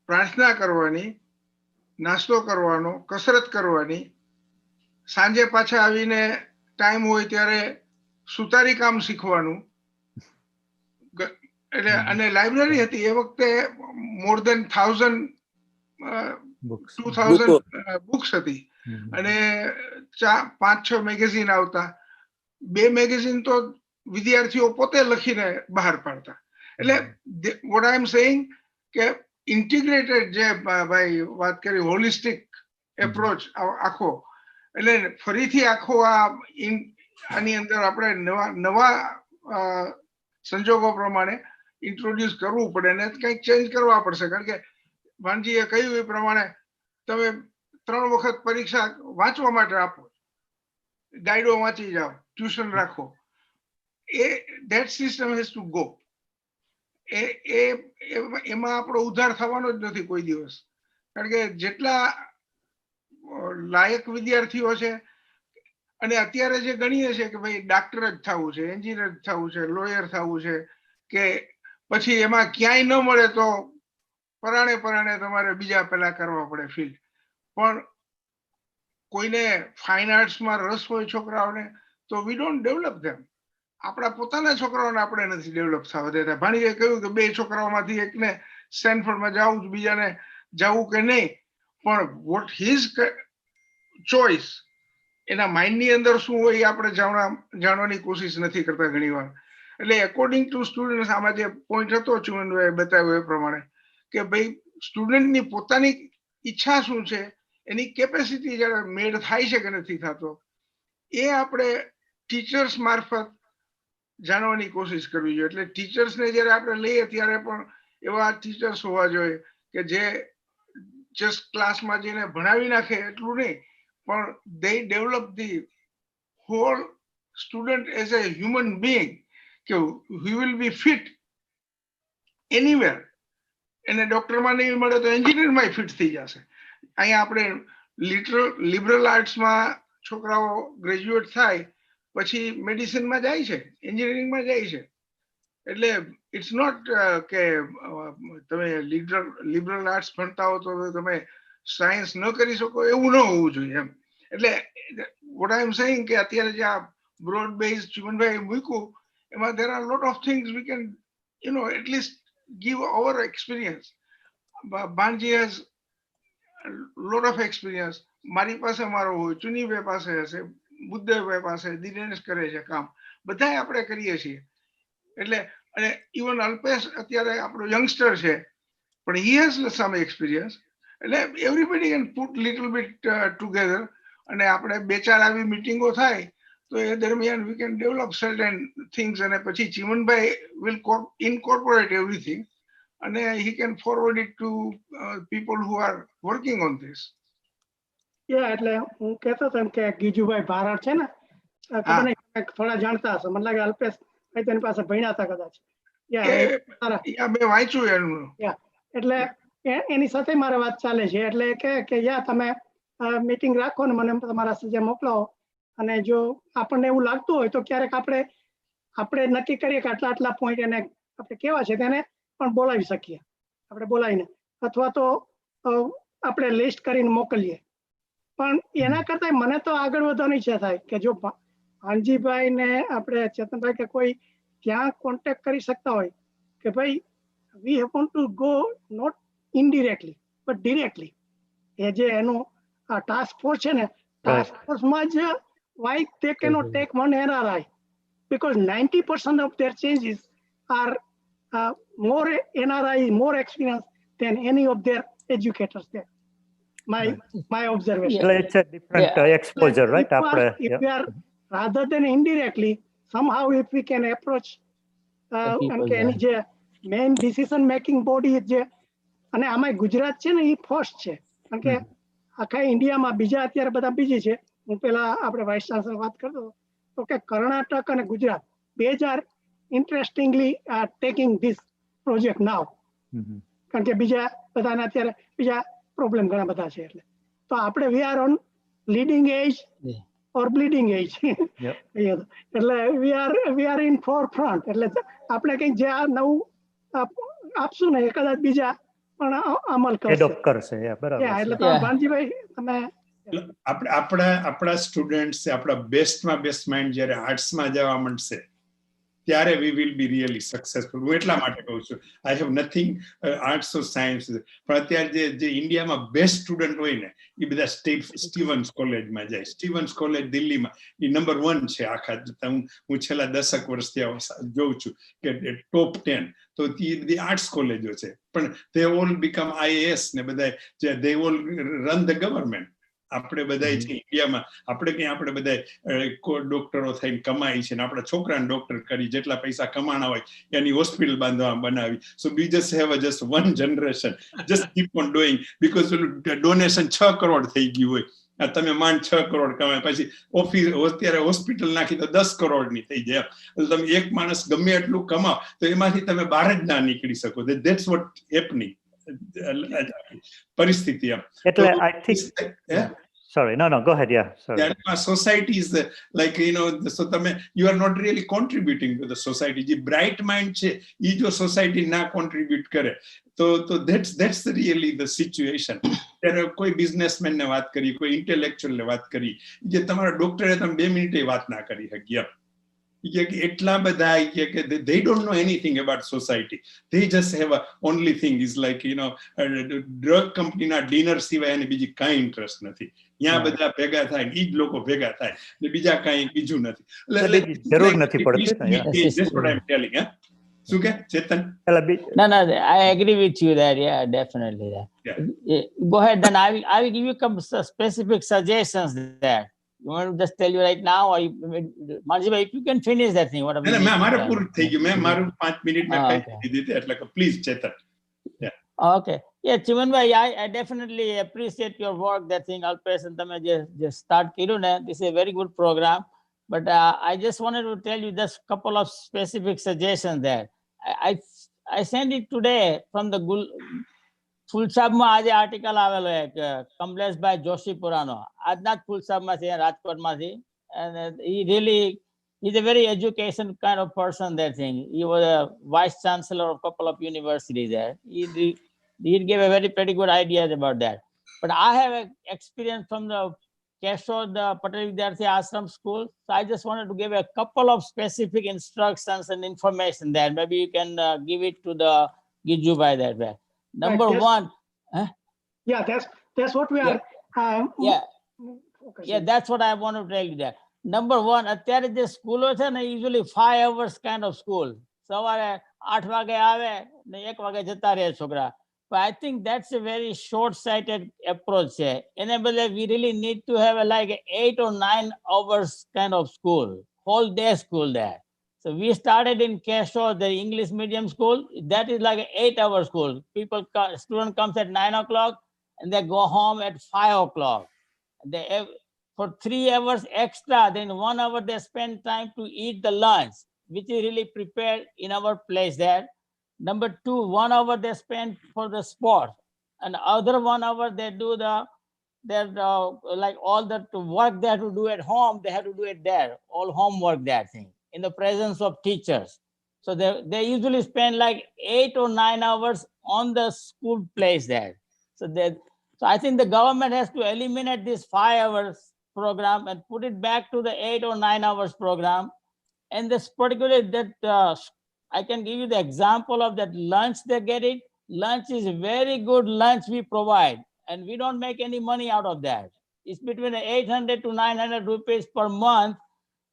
પ્રાર્થના કરવાની, નાસ્તો કરવાનો, કસરત કરવાની, સાંજે પાછા આવીને ટાઈમ હોય ત્યારે સુતારી કામ શીખવાનું. એટલે અને લાઇબ્રેરી હતી એ વખતે મોર દેન 2000 બુક્સ હતી, અને 5-6 મેગેઝિન આવતા. 2 મેગેઝિન તો વિદ્યાર્થીઓ પોતે લખીને બહાર પાડતા. એટલે વોટ આઈ એમ સેઇંગ કે ઇન્ટિગ્રેટેડ જે ભાઈ વાત કરી હોલિસ્ટિક એપ્રોચ આખો, એટલે ફરીથી આખો આની અંદર આપણે નવા સંજોગો પ્રમાણે ઇન્ટ્રોડ્યુસ કરવું પડે ને કંઈક ચેન્જ કરવા પડશે. કારણ કે ભાનજીએ કહ્યું એ પ્રમાણે તમે 3 વખત પરીક્ષા વાંચવા માટે આપો, ગાઈડો વાંચી જાઓ, ટ્યુશન રાખો, that system has to go. એમાં આપણો ઉદ્ધાર થવાનો જ નથી કોઈ દિવસ. કારણ કે જેટલા લાયક વિદ્યાર્થીઓ છે, અને અત્યારે જે ગણીએ છે કે ભાઈ ડાક્ટર જ થવું છે, એન્જિનિયર જ થવું છે, લોયર થવું છે, કે પછી એમાં ક્યાંય ન મળે તો પરાણે તમારે બીજા પેલા કરવા પડે ફિલ્ડ. પણ કોઈને ફાઇન આર્ટ્સમાં રસ હોય છોકરાઓને તો વી ડોન્ટ ડેવલપ ધેમ. આપણા પોતાના છોકરાઓને આપણે નથી ડેવલપ થવા દેતા. ભાણીએ કહ્યું કે 2 છોકરાઓમાંથી એકને સ્ટેનફોર્ડમાં જવું જ, બીજાને જવું કે નહીં, પણ વોટ હિઝ ચોઇસ, એના માઇન્ડની અંદર શું હોય એ આપણે જાણવાની કોશિશ નથી કરતા ઘણી વાર. એટલે એકોર્ડિંગ ટુ સ્ટુડન્ટ, આમાં જે પોઈન્ટ હતો ચુમનભાઈએ બતાવ્યો એ પ્રમાણે કે ભાઈ સ્ટુડન્ટની પોતાની ઈચ્છા શું છે, એની કેપેસિટી જ્યારે મેળ થાય છે કે નથી થતો, એ આપણે ટીચર્સ મારફત જાણવાની કોશિશ કરવી જોઈએ. એટલે ટીચર્સને જ્યારે આપણે લઈએ ત્યારે પણ એવા ટીચર્સ હોવા જોઈએ કે જે જસ્ટ ક્લાસમાં જઈને ભણાવી નાખે એટલું નહીં, પણ they develop the whole student as a human being, કે he will be fit anywhere. એને ડોક્ટરમાં નહીં મળે તો એન્જિનિયરમાં ફિટ થઈ જશે. અહીંયા આપણે લિબરલ આર્ટ્સમાં છોકરાઓ ગ્રેજ્યુએટ થાય પછી મેડિસિનમાં જાય છે, એન્જિનિયરિંગમાં જાય છે. એટલે ઇટ્સ નોટ કે તમે લિબરલ આર્ટ્સ ભણતા હો તો તમે સાયન્સ ન કરી શકો, એવું ન હોવું જોઈએ એમ. એટલે વોટ આઈ એમ સેઇંગ કે અત્યારે જે આ બ્રોડ બેઝ ચીમનભાઈ મૂક્યું એમાં there are a lot of things we can at least give our experience. Banji has a lot of experience. મારી પાસે મારો હોય, ચુનીભાઈ પાસે હશે, બુદ્ધભાઈ પાસે, દિનેશ કરે છે કામ, બધાય આપણે કરીએ છીએ. એટલે અને ઇવન અલ્પેશ અત્યારે આપણો યંગસ્ટર છે પણ he has some experience. એટલે everybody can put little bit together અને આપણે બે ચાર આવી મીટિંગો થાય તો એ દરમિયાન we can develop certain things અને પછી Chimanbhai will incorporate everything and he can forward it to people who are working on this. એટલે હું કહેતો હતો એમ કે ગીજુભાઈ ભારત છે ને, ખબર નહીં થોડા જાણતા હશો, મને લાગે અલ્પેશ ભાઈ તેની પાસે ભણ્યા હતા કદાચ. મેં વાંચ્યું એનું. એટલે એની સાથે મારે વાત ચાલે છે. એટલે કે યા તમે મીટિંગ રાખો ને મને તમારા સજ્જે મોકલાવો, અને જો આપણને એવું લાગતું હોય તો ક્યારેક આપણે નક્કી કરીએ કે આટલા પોઈન્ટ એને આપણે કેવા છે તેને પણ બોલાવી શકીએ, આપણે બોલાવીને, અથવા તો આપણે લિસ્ટ કરીને મોકલીએ. પણ એના કરતા મને તો આગળ વધવાની ઈચ્છા થાય કે જો ભાનજીભાઈ ને આપણે ચેતનભાઈ કે કોઈ ત્યાં કોન્ટેક્ટ કરી શકતા હોય કે ભાઈ we want to go not indirectly but directly. એ જે એનું આ ટાસ્ક ફોર્સ છે ને, ટાસ્ક ફોર્સમાં જ why they cannot take one NRI, because 90% of their changes are more NRI, more experience than any of their educators there. My observation. It's a different exposure, right? If we are rather than indirectly, somehow if we can approach કે એની જે main decision making body જે, અને આમાં ગુજરાત છે ને એ first છે, કારણ કે આખા ઇન્ડિયામાં બીજા અત્યારે બધા બીજી છે. હું પેલા આપણે વાઇસ ચાન્સલર વાત કરતો તો કે કર્ણાટક અને ગુજરાત બે જ are interestingly taking this project now, કારણ કે બીજા બધાને અત્યારે બીજા પ્રોબ્લેમ ઘણા બધા છે. એટલે તો આપણે we are on leading edge or bleeding edge. એટલે we are in for front. એટલે આપણે કંઈક જે આ નવું આપશું ને એ કદાચ બીજા પણ અમલ કરશે. એટલે તો ભાનજીભાઈ તમે આપણા સ્ટુડન્ટ આપણા બેસ્ટમાં બેસ્ટ માઇન્ડ જયારે આર્ટ્સમાં જવા માંડશે ત્યારે we will be really successful. હું એટલા માટે કહું છું, I have nothing arts or science, પણ અત્યારે જે ઇન્ડિયામાં બેસ્ટ સ્ટુડન્ટ હોય ને એ બધા સ્ટીવન્સ કોલેજમાં જાય. સ્ટીવન્સ કોલેજ દિલ્હીમાં એ નંબર 1 છે આખા. હું છેલ્લા 10 વર્ષથી જોઉં છું કે ટોપ 10 તો એ બધી આર્ટ્સ કોલેજો છે, પણ they all become IAS ને બધા they all run the government. આપણે બધા છે ઇન્ડિયામાં, આપણે બધા ડોક્ટરો થઈને કમાઈ છે ને આપણા છોકરાને ડોક્ટર કરી, જેટલા પૈસા કમાણા હોય એની હોસ્પિટલ બનાવી. સો we just have just one generation, just keep on doing, because donation 6 crore થઈ ગયું હોય, તમે માંડ 6 કરોડ કમાય, પછી અત્યારે હોસ્પિટલ નાખી તો 10 કરોડની થઈ જાય. એટલે તમે એક માણસ ગમે એટલું કમાવ તો એમાંથી તમે બહાર જ ના નીકળી શકો. That's what happening. પરિસ્થિતિ એટલે I think sorry, no, go ahead. Yeah, sorry. Society is like, so you are not really contributing to the society. The bright mind છે એ જો society ના contribute કરે તો that's really the situation. ત્યારે કોઈ businessman ને વાત કરી, કોઈ ઇન્ટેલેક્ચ્યુઅલ ને વાત કરી, જે તમારા ડોક્ટરે તમે 2 મિનિટે વાત ના કરી શકી. એટલા બધા કે they don't know anything about society. They just have a only thing is like drug company ના ડિનર સિવાય એને બીજી કાંઈ ઇન્ટરેસ્ટ નથી. ત્યાં બધા ભેગા થાય ને ઈ જ લોકો ભેગા થાય ને બીજા કાંઈ બીજું નથી. જરૂર નથી પડતી. That's what I'm telling. શું કે ચેતન? No, I agree with you there. Yeah, definitely. Go ahead, then I will give you some specific suggestions there. You want to just tell you right now, or Manjiba, if you can finish that thing, whatever. મારે પૂરું થઈ ગયું. મારું 5 minute મેં કહી okay. દીધી એટલે please Chetan. Okay. Yeah, Chimanbhai, I definitely appreciate your work. That thing, Alpesh, and Tame just start kirune. This is a very good program. But I just wanted to tell you just a couple of specific suggestions there. I sent it today from the ફૂલસાબમાં આજે article આવેલો એક કમલેશભાઈ જોશીપુરાનો, આજના જ ફૂલસાબમાં છે રાજકોટમાંથી. And he really, he's a very education kind of person, that thing. He was a vice chancellor of a couple of universities there. He gave a pretty good ideas about that. But I have experience from the Keshod Patel Vidyarthi Ashram School. So I just wanted to give a couple of specific instructions and information there. Maybe you can give it to the Giju by that way. Number one. Yeah, that's what we are. Yeah, that's what I want to tell you there. Number one, અત્યારે જે સ્કૂલો છે ને, usually 5 hours kind of school. સવારે 8 વાગે આવે ને 1 વાગે જતા રહે છોકરા. But I think that's a very short-sighted approach છે. એને બદલે we really need to have like 8 or 9 hours kind of school, whole day school there. So we started in Keshod, the English medium school. That is like an 8-hour school. Student comes at 9 o'clock and they go home at 5 o'clock. They for 3 hours extra, then 1 hour they spend time to eat the lunch, which is really prepared in our place there. Number two, 1 hour they spend for the sport, and other 1 hour they do their like all the work they have to do at home, they have to do it there, all homework, that thing, in the presence of teachers. So they usually spend like 8 or 9 hours on the school place there. So I think the government has to eliminate this 5 hours program and put it back to the 8 or 9 hours program. And this particularly that I can give you the example of that lunch they get it. Lunch is very good lunch we provide, and we don't make any money out of that. It's between 800 to 900 rupees per month.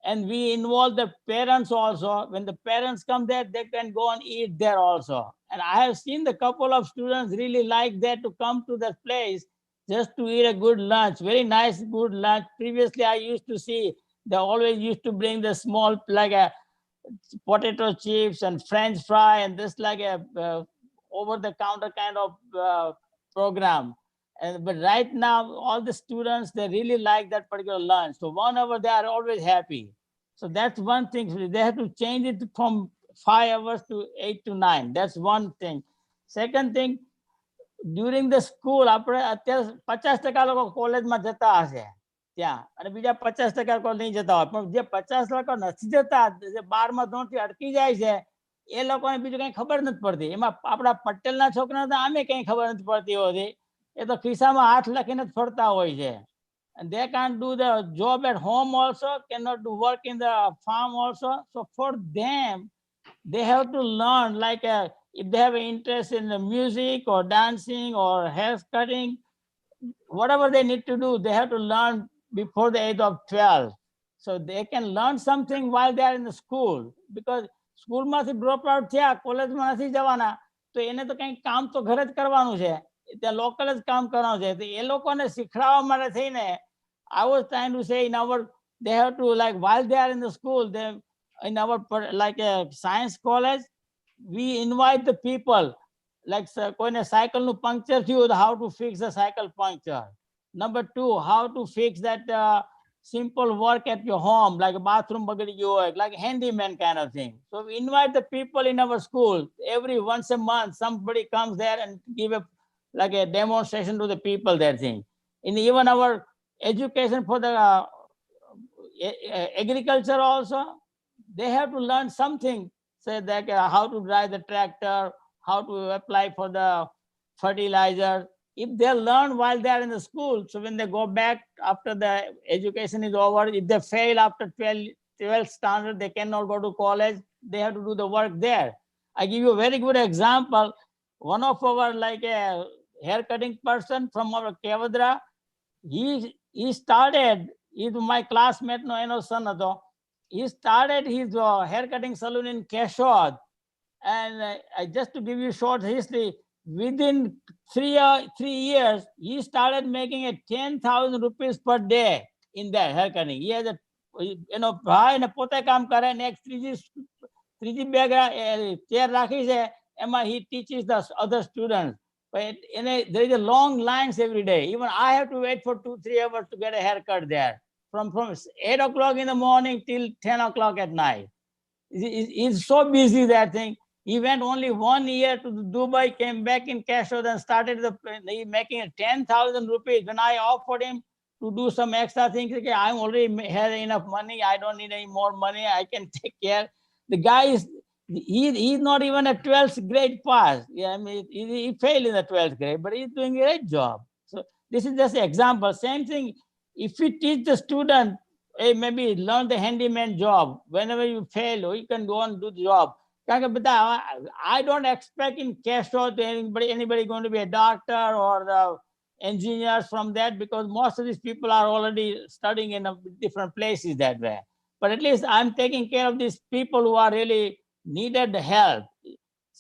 And we involve the parents also. When the parents come there, they can go and eat there also. And I have seen the couple of students really like that to come to that place just to eat a good lunch, very nice, good lunch. Previously, I used to see they always used to bring the small, like a potato chips and French fry and this like a over-the-counter kind of program. But right now, all the students, they really like that particular lunch. So 1 hour, they are always happy. So that's one thing. They have to change it from 5 hours to 8 to 9. That's one thing. Second thing, during the school, આપણે અત્યારે 50% લોકો કોલેજમાં જતા હશે ત્યાં, અને બીજા 50% લોકો નહીં જતા હોય. પણ જે 50 લોકો નથી જતા, જે 12મા ધોરણથી અટકી જાય છે, એ લોકોને બીજું કઈ ખબર નથી પડતી. એમાં આપણા પટેલના છોકરાને તો આમે કઈ ખબર નથી પડતી હોતી. એ તો ખિસ્સામાં હાથ લખીને જ ફરતા હોય છે. And they can't do the job at home also, cannot do work in the farm also. So for them, they have to learn, like if they have an interest in the music or dancing or hair cutting, whatever they need to do, they have to learn before the age of 12. So they can learn something while they are in the school. Because સ્કૂલમાંથી drop out થયા, કોલેજમાં નથી જવાના, તો એને તો કંઈક કામ તો ઘરે જ કરવાનું છે, ત્યાં લોકલ જ કામ કરવાનું છે. તો એ લોકોને શીખડાવવા માટે થઈને I was trying to say in our, they have to, like, while they are in the school, they in our like a science college, we invite the people, like કોઈને સાયકલનું પંક્ચર થયું તો how to fix the cycle puncture. Number two, how to fix that simple work at your home, like a bathroom bagadi work, like a handyman kind of thing. So we invite the people in our school. Every once a month, somebody comes there and give a like a demonstration to the people there thing. In even our education for the agriculture also, they have to learn something. Say that how to drive the tractor, how to apply for the fertilizer. If they learn while they are in the school, so when they go back after the education is over, if they fail after 12th standard, they cannot go to college. They have to do the work there. I give you a very good example. One of our like a hair cutting person from our Kevadra, he started, he's my classmate, no eno son હતો. He started his hair cutting salon in Keshod. And just to give you short history, within 3 years, he started making 10,000 rupees per day. in there haircutting. He has a, ભાઈ ને પોતે કામ કરે ને એક ત્રીજી bag chair રાખી છે, એમાં he teaches the other students. But there is a long lines every day. Even I have to wait for 2-3 hours to get a haircut there, from 8 o'clock in the morning till 10 o'clock at night. He's so busy that thing. He went only 1 year to Dubai, came back in cash out and started making 10,000 rupees. When I offered him to do some extra things, okay, I already had enough money. I don't need any more money. I can take care. The guy is, he's not even a 12th grade pass. Yeah, I mean, he failed in the 12th grade, but he's doing a great job. So this is just an example. Same thing. If we teach the student, hey, maybe learn the handyman job. Whenever you fail, you can go and do the job. I don't expect in Castro to anybody going to be a doctor or the engineers from that, because most of these people are already studying in different places that way. But at least I'm taking care of these people who are really needed help.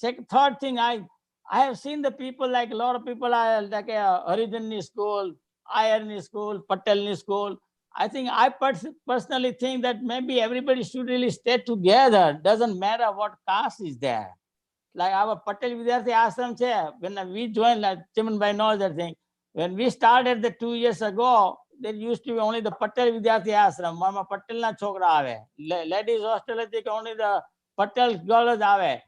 Third thing, I have seen the people, like a lot of people are like Haridhan school, Iron school, Patel school. I think I personally think that maybe everybody should really stay together. Doesn't matter what caste is there. Like our Patel Vidyarthi Ashram, when we joined, like Chimanbhai knows that thing. When we started the 2 years ago, there used to be only the Patel Vidyarthi Ashram. Mama Patel na chokra ave. Ladies hostel only the Patel girls ave.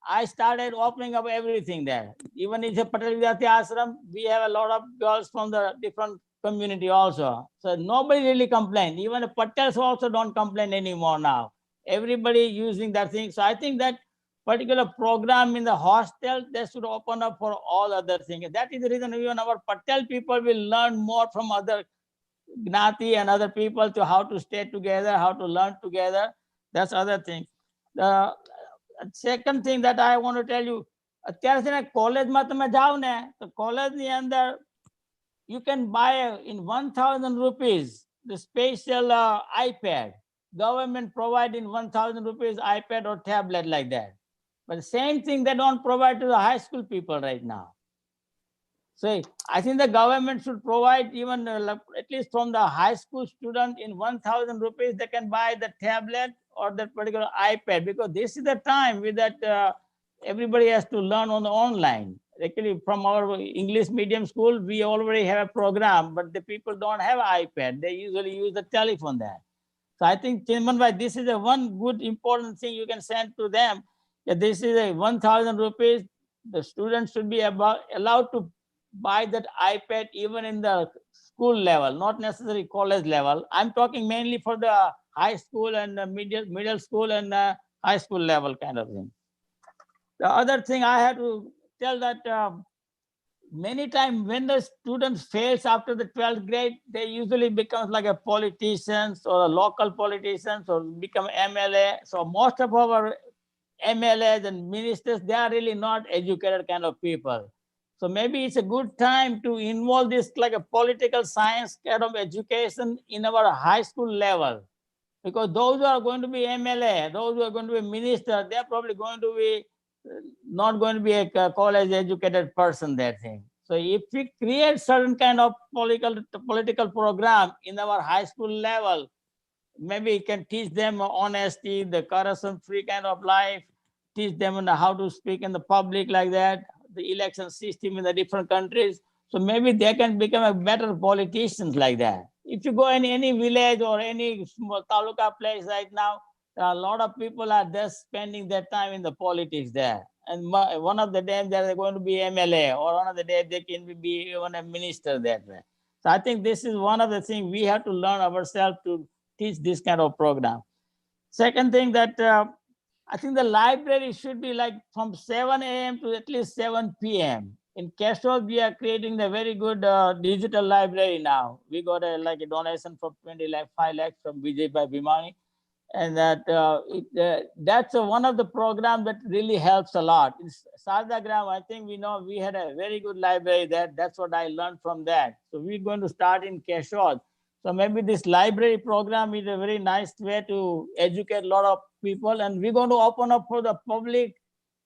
I started opening up everything there. Even in the Patel Vidyarthi Ashram, we have a lot of girls from the different community also. So nobody really complained. Even the Patels also don't complain anymore now. Everybody using that thing. So I think that particular program in the hostel, they should open up for all other things. That is the reason even our Patel people will learn more from other Gnati and other people to how to stay together, how to learn together. That's other thing. The second thing that I want to tell you, college the college you can buy in 1,000 rupees the special iPad. Government provide in 1,000 rupees iPad or tablet like that. But the same thing they don't provide to the high school people right now. So I think the government should provide even at least from the high school student in 1,000 rupees, they can buy the tablet or that particular iPad, because this is the time with that everybody has to learn on the online. Actually, from our English medium school, we already have a program, but the people don't have an iPad. They usually use the telephone there. So I think, Chinmanbhai, this is a one good important thing you can send to them. That this is a 1,000 rupees. The students should be allowed to buy that iPad even in the school level, not necessarily college level. I'm talking mainly for the high school and the middle school and high school level kind of thing. The other thing I have to tell that many times when the students fails after the 12th grade, they usually become like a politicians or a local politicians or become MLA. So most of our MLAs and ministers, they are really not educated kind of people. So maybe it's a good time to involve this like a political science kind of education in our high school level. Because those who are going to be MLA, those who are going to be minister, they're probably going to be not going to be a college educated person, that thing. So if we create certain kind of political program in our high school level, maybe we can teach them honesty, the corruption-free kind of life, teach them how to speak in the public like that, the election system in the different countries. So maybe they can become a better politicians like that. If you go in any village or any small taluka place right now, a lot of people are just spending their time in the politics there. And one of the days they're going to be MLA, or one of the days they can be even a minister that way. So I think this is one of the things we have to learn ourselves to teach this kind of program. Second thing that I think the library should be like from 7 a.m. to at least 7 p.m. In Castro, we are creating a very good digital library now. We got a donation for 5 lakhs from Vijay by Bhimani. And that that's one of the programs that really helps a lot. In Sardagram, I think we had a very good library there. That's what I learned from that. So we're going to start in Keshod. So maybe this library program is a very nice way to educate a lot of people. And we're going to open up for the public,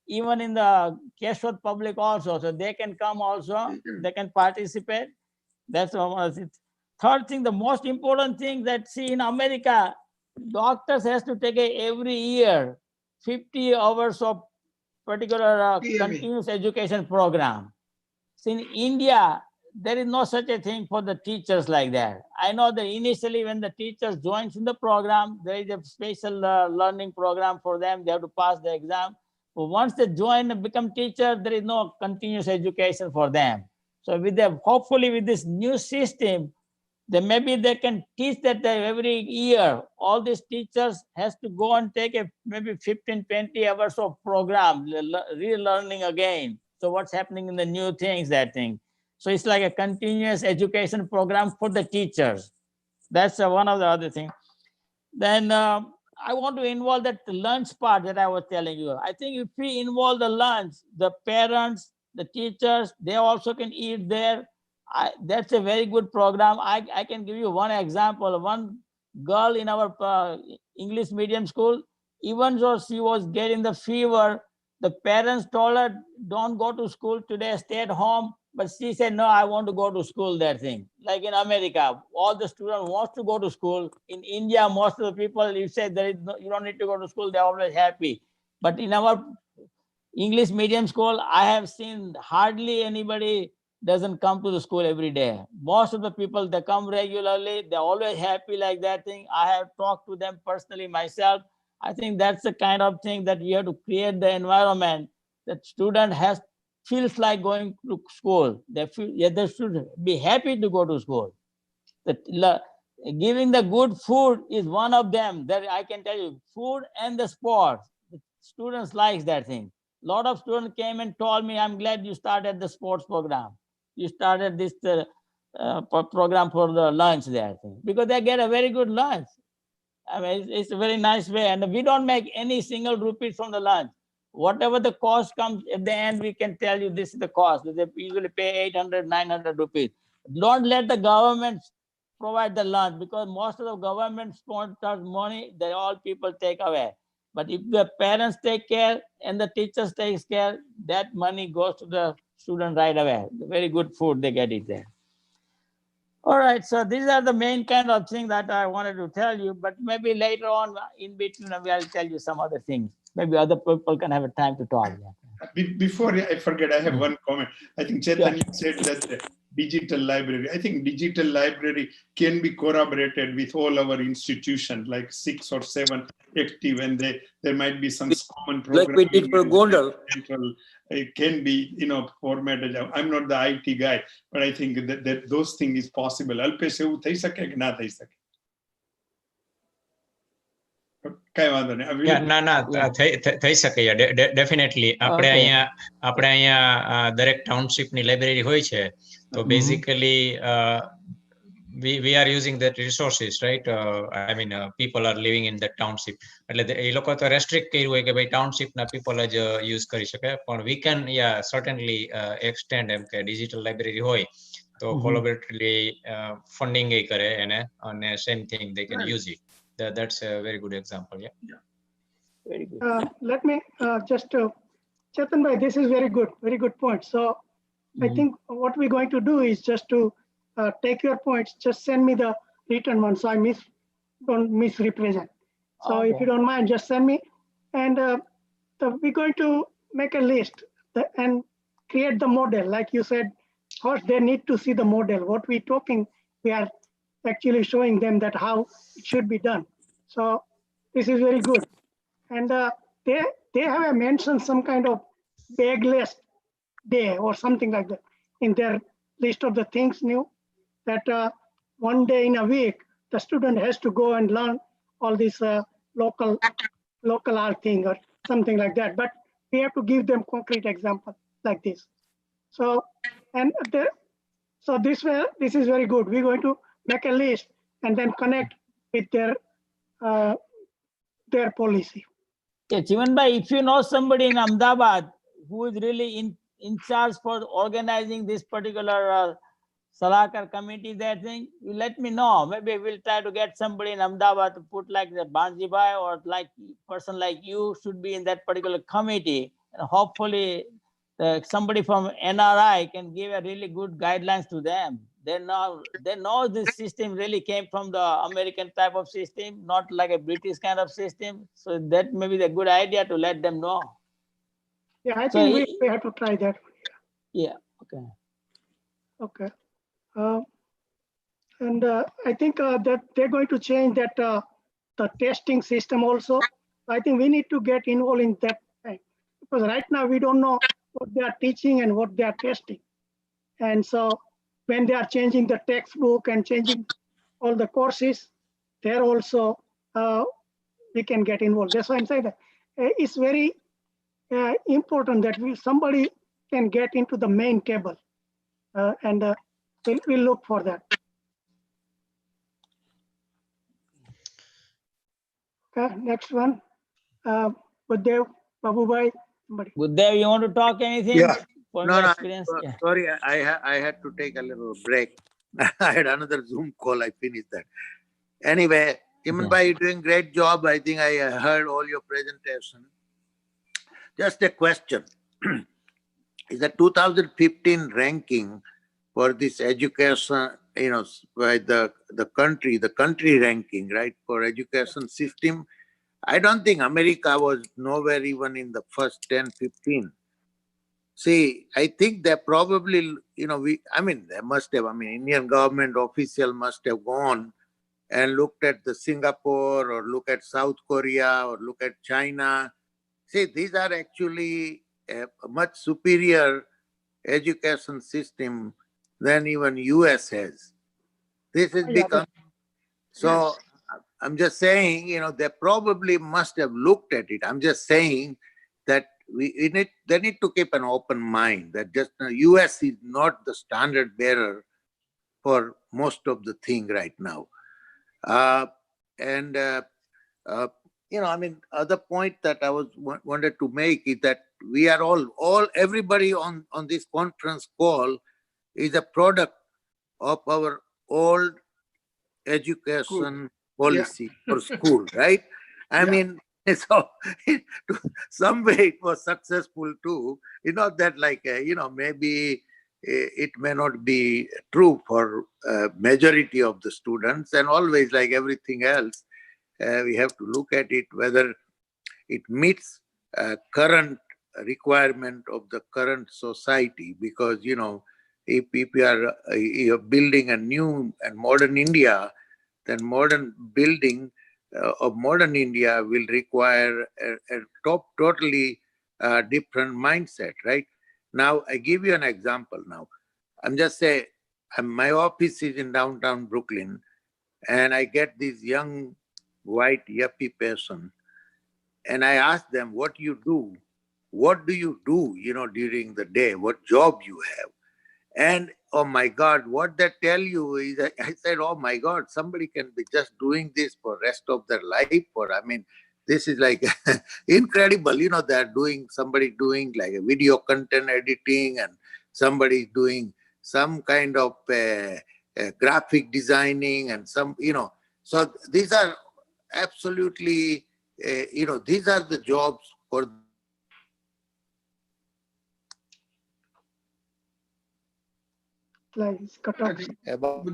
even in the Keshod public also. So they can come also, they can participate. That's one of it. third thing, the most important thing that see in America, doctors has to take every year 50 hours of particular PME. continuous education program. So in India, there is no such a thing for the teachers like that. I know that initially when the teachers joins in the program, there is a special learning program for them. They have to pass the exam. But once they join and become teachers, there is no continuous education for them. So with them, hopefully with this new system, then maybe they can teach that every year, all these teachers has to go and take maybe 15, 20 hours of program, relearning again. So what's happening in the new things, that thing. So it's like a continuous education program for the teachers. That's one of the other things. Then I want to involve that lunch part that I was telling you. I think if we involve the lunch, the parents, the teachers, they also can eat there. That's a very good program. I can give you one example. One girl in our English medium school, even though she was getting the fever, the parents told her, don't go to school today, stay at home. But she said, no, I want to go to school, that thing. Like in America, all the students want to go to school. In India, most of the people, you say there is no, you don't need to go to school, they're always happy. But in our English medium school, I have seen hardly anybody doesn't come to the school every day. Most of the people, they come regularly, they're always happy like that thing. I have talked to them personally myself. I think that's the kind of thing that we have to create the environment that student feels like going to school. They feel, yeah, they should be happy to go to school. Giving the good food is one of them that I can tell you. Food and the sports. The students like that thing. A lot of students came and told me, I'm glad you started the sports program. You started this program for the lunch there, because they get a very good lunch. I mean, it's a very nice way. And we don't make any single rupees from the lunch. Whatever the cost comes at the end, we can tell you this is the cost. They usually pay 800, 900 rupees. Don't let the government provide the lunch, because most of the government sponsors money, they all people take away. But if the parents take care and the teachers take care, that money goes to the student right away. Very good food, they get it there. All right, so these are the main kind of things that I wanted to tell you, but maybe later on in between, I'll tell you some other things. Maybe other people can have a time to talk. Before I forget, I have one comment. I think Chaitanya said that the digital library. I think digital library can be corroborated with all our institutions, like 6 or 7 active, and there might be some common program. Like we did for Gondal. It can be, formatted. I'm not the IT guy, but I think that those things is possible. Alpesh, એવું થઈ શકે કે ના થઈ શકે? કઈ વાંધો નહીં. ના થઈ શકે. ડેફિનેટલી આપણે અહીંયા દરેક ટાઉનશીપની લાઇબ્રેરી હોય છે, તો basically we are using that resources, right? I mean, people are living in that township. એટલે એ લોકો તો રેસ્ટ્રિક્ટ કર્યું હોય કે ભાઈ ટાઉનશીપના પીપલ જ યુઝ કરી શકે, પણ we can certainly extend એમ કે ડિજિટલ લાઇબ્રેરી હોય તો કોલેબોરેટરી ફંડિંગ એ કરે એને, અને same thing they can use it. That's a very good example. Yeah. Very good. Let me just Chetan bhai, this is very good point. So I think what we're going to do is just to take your points, just send me the written one so I don't misrepresent. So if you don't mind, just send me, and we're going to make a list and create the model. Like you said, first they need to see the model. What we're talking, we are actually showing them that how it should be done. So this is very good. And they have mentioned some kind of bagless day or something like that in their list of the things new, that one day in a week the student has to go and learn all this local art thing or something like that. But we have to give them concrete example like this. So so this is very good. We're going to make a list and then connect with their policy. Yeah, Chiman bhai, if you know somebody in Ahmedabad who is really in charge for organizing this particular Salakar committee, that thing, you let me know. Maybe we'll try to get somebody in Ahmedabad to put like the Banji bhai, or like person like you should be in that particular committee. And hopefully somebody from NRI can give a really good guidelines to them. They know this system really came from the American type of system, not like a British kind of system. So that may be the good idea to let them know. Yeah, I So think we have to try that. yeah, okay. Okay. And I think that they're going to change that the testing system also. I think we need to get involved in that thing, because right now we don't know what they are teaching and what they are testing. And so when they are changing the textbook and changing all the courses, there also we can get involved. That's why I'm saying that it's very important that somebody can get into the main table, and we'll look for that. Okay, next one. Gurdev, Babubhai, somebody. Gurdev, you want to talk anything? Yeah. From No, your no, experience? Yeah. sorry, I had to take a little break. I had another Zoom call. I finished that. Anyway, Chiman Bhai, you're doing great job. I think I heard all your presentation. Just a question. Is the 2015 ranking for this education, by the country ranking, right, for education system? I don't think America was nowhere even in the first 10, 15. See, I think they probably, they must have, Indian government official must have gone and looked at the Singapore or look at South Korea or look at China. See, these are actually a much superior education system than even US has. This has become, so I'm just saying, they probably must have looked at it. I'm just saying that they need to keep an open mind that just US is not the standard bearer for most of the thing right now. Other point that I wanted to make is that we are everybody on this conference call is a product of our old education policy for school, right? I mean, so to some way it was successful too. It's not that maybe it may not be true for majority of the students, and always like everything else, we have to look at it whether it meets current requirement of the current society, because if you're building a new and modern India, then modern building of modern India will require a totally different mindset, right? Now, I give you an example now. I'm just saying, my office is in downtown Brooklyn, and I get this young white yuppie person, and I ask them, what do you do? What do you do, during the day? What job you have? And oh my God, what they tell you is, I said, oh my God, somebody can be just doing this for rest of their life. This is like incredible. Somebody doing like a video content editing, and somebody doing some kind of graphic designing, and so these are absolutely, these are the jobs for about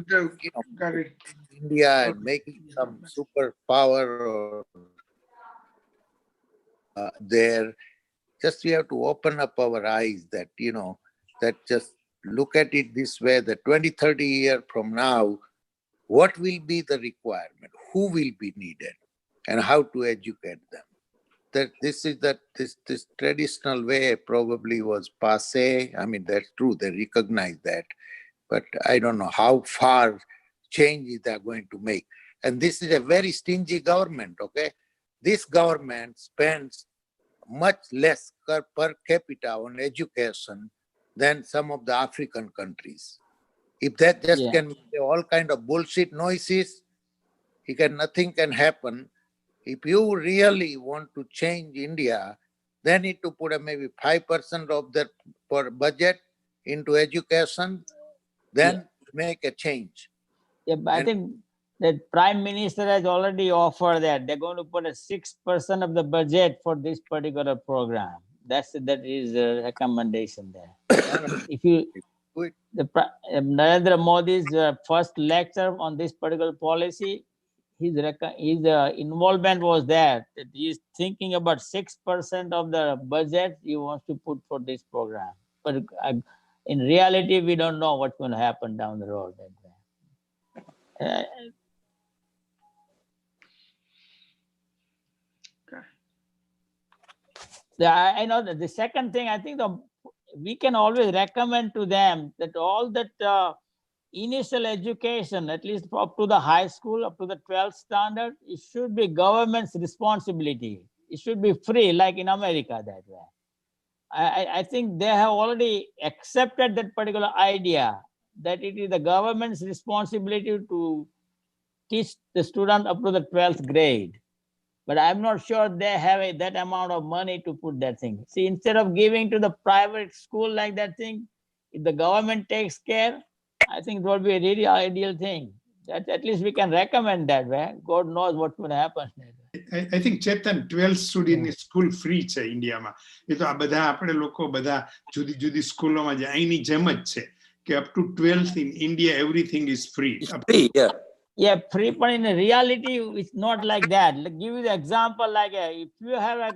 India and making some superpower or there. Just we have to open up our eyes that, that just look at it this way, that 20, 30 years from now, what will be the requirement? Who will be needed? And how to educate them? That this traditional way probably was passé. That's true. They recognize that. But I don't know how far changes they are going to make. And this is a very stingy government, okay? This government spends much less per capita on education than some of the African countries. If that just can be all kind of bullshit noises, nothing can happen. If you really want to change India, they need to put maybe 5% of their budget into education, then make a change. Yeah, but I think that Prime Minister has already offered that they're going to put a 6% of the budget for this particular program. That is a recommendation there. If you Narendra Modi's first lecture on this particular policy, his involvement was there. That he is thinking about 6% of the budget he wants to put for this program. But in reality, we don't know what's going to happen down the road. I know that the second thing, I think we can always recommend to them that all that initial education, at least up to the high school, up to the 12th standard, it should be government's responsibility. It should be free, like in America that way. I think they have already accepted that particular idea, that it is the government's responsibility to teach the student up to the 12th grade. But I'm not sure they have that amount of money to put that thing. See, instead of giving to the private school like that thing, if the government takes care, I think it would be a really ideal thing. That at least we can recommend that way. God knows what's going to happen. I think Chetan, 12th student is school free છે ઇન્ડિયામાં. એ તો આ બધા આપણે લોકો બધા જુદી જુદી સ્કૂલોમાં જાય એની જેમ જ છે કે up to 12th in India everything is free. It's free, yeah. Yeah, free, but in reality, it's not like that. Like, give you the example, like if you have a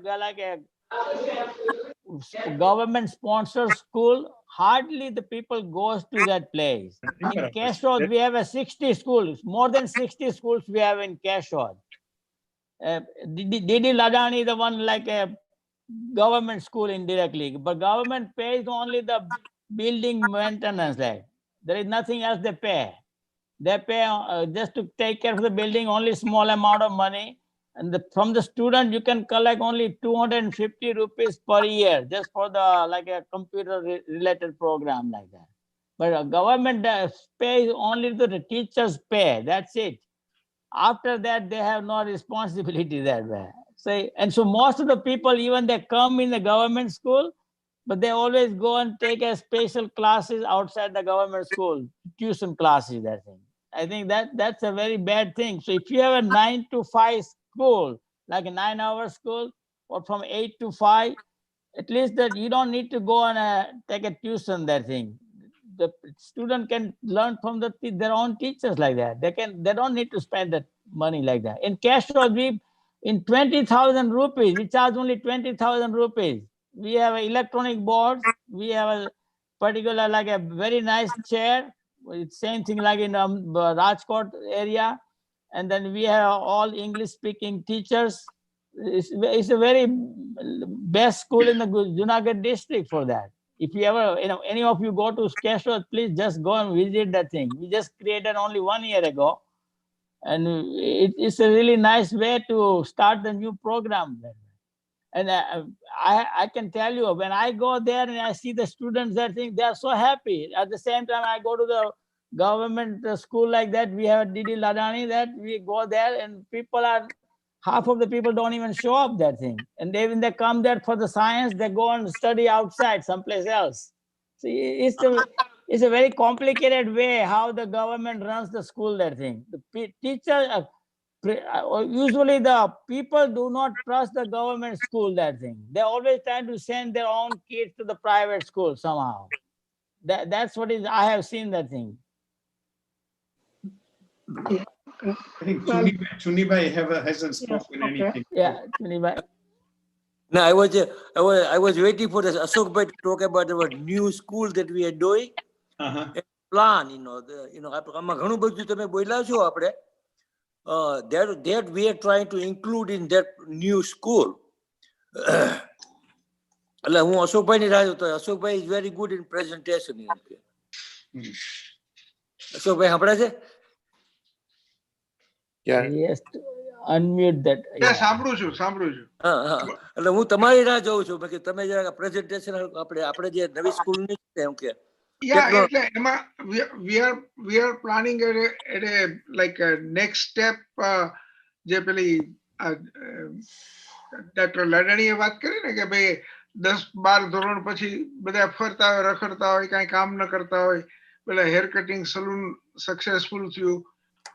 government-sponsored school, hardly the people goes to that place. In Keshod, we have 60 schools, more than 60 schools we have in Keshod. Didi Ladani, the one like a government school indirectly, but government pays only the building maintenance. Like there is nothing else they pay. They pay just to take care of the building, only small amount of money. And from the student, you can collect only 250 rupees per year, just for the like a computer related program like that. But government pays only to the teachers pay. That's it. After that, they have no responsibility that way. And so most of the people, even they come in the government school, but they always go and take a special classes outside the government school, tuition classes, that thing. I think that's a very bad thing. So if you have a 9 to 5 school, like a 9-hour school, or from 8 to 5, at least that you don't need to go and take a tuition, that thing. The student can learn from their own teachers like that. They don't need to spend that money like that. In Keshod, in 20,000 rupees, we charge only 20,000 rupees. We have electronic boards. We have a particular, like a very nice chair. It's same thing like in Rajkot area. And then we have all English speaking teachers. It's a very best school in the Junagadh district for that. If you ever, any of you go to Keshod, please just go and visit that thing. We just created only 1 year ago. And it's a really nice way to start the new program. And I can tell you, when I go there and I see the students, I think they are so happy. At the same time, I go to the government school like that. We have Didi Ladani, that we go there and half of the people don't even show up that thing. And when they come there for the science, they go and study outside someplace else. So it's a very complicated way how the government runs the school, that thing. The teacher, usually the people do not trust the government school, that thing. They always try to send their own kids to the private school somehow. That's what is, I have seen that thing. I think Chunibai hasn't spoken anything. Yeah, Chunibai. No, I was waiting for this Ashok Bhai to talk about our new school that we are doing. Plan, આમાં ઘણું બધું તમે બોલ્યા છો આપણે. That we are trying to include in that new school. એટલે હું અશોકભાઈ ની રાહ જોતો. અશોકભાઈ is very good in presentation. અશોકભાઈ સાંભળે છે? Yes, unmute that. સાંભળું છું. એટલે હું તમારી રાહ જોઉં છું કે તમે જરા પ્રેઝન્ટેશન આપણે જે નવી સ્કૂલ ની છે એમ કે. Yeah, Emma, we are planning at a like a next step. Dr. Ladaniye વાત કરી ને કે ભાઈ 10-12 ધોરણ પછી બધા ફરતા હોય, રખડતા હોય, કાંઈ કામ ન કરતા હોય, પેલા હેર કટિંગ સલૂન સક્સેસફુલ થયું,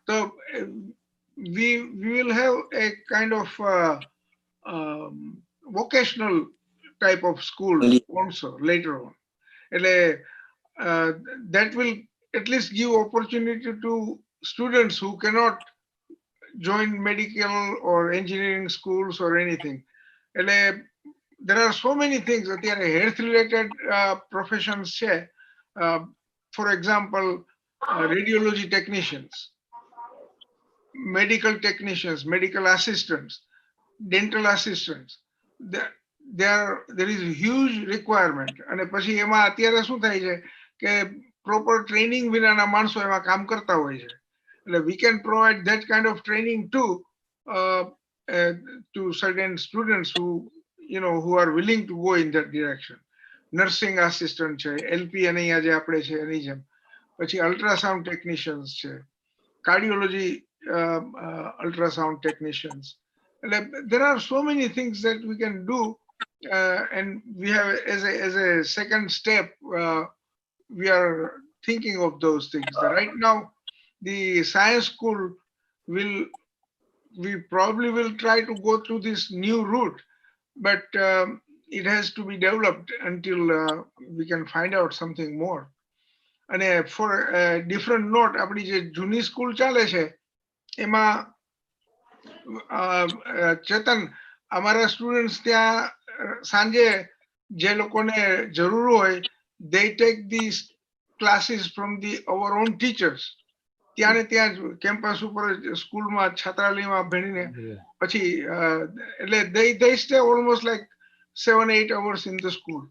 તો we will have a kind of vocational type of school also later on. એટલે that will at least give opportunity to students who cannot join medical or engineering schools or anything. એટલે there are so many things અત્યારે health related professions છે. For example, radiology technicians, medical technicians, medical assistants, dental assistants. There is a huge requirement. અને પછી એમાં અત્યારે શું થાય છે કે proper training વિનાના માણસો એમાં કામ કરતા હોય છે. We can provide that kind of training too to certain students who who are willing to go in that direction. Nursing assistant છે, LPN અહીંયા જે આપણે છે એની જેમ. પછી ultrasound technicians છે, cardiology ultrasound technicians. There are so many things that we can do, and we have as a second step we are thinking of those things. Right now the science school we probably will try to go through this new route, but it has to be developed until we can find out something more. And for a different note, આપણી જે જૂની school ચાલે છે એમાં ચેતન અમારા students ત્યાં સાંજે જે લોકોને જરૂર હોય they take these classes from our own teachers. ત્યાં ને ત્યાં કેમ્પસ ઉપર સ્કૂલમાં છાત્રાલયમાં ભણીને પછી એટલે they stay almost like 7-8 hours in the school.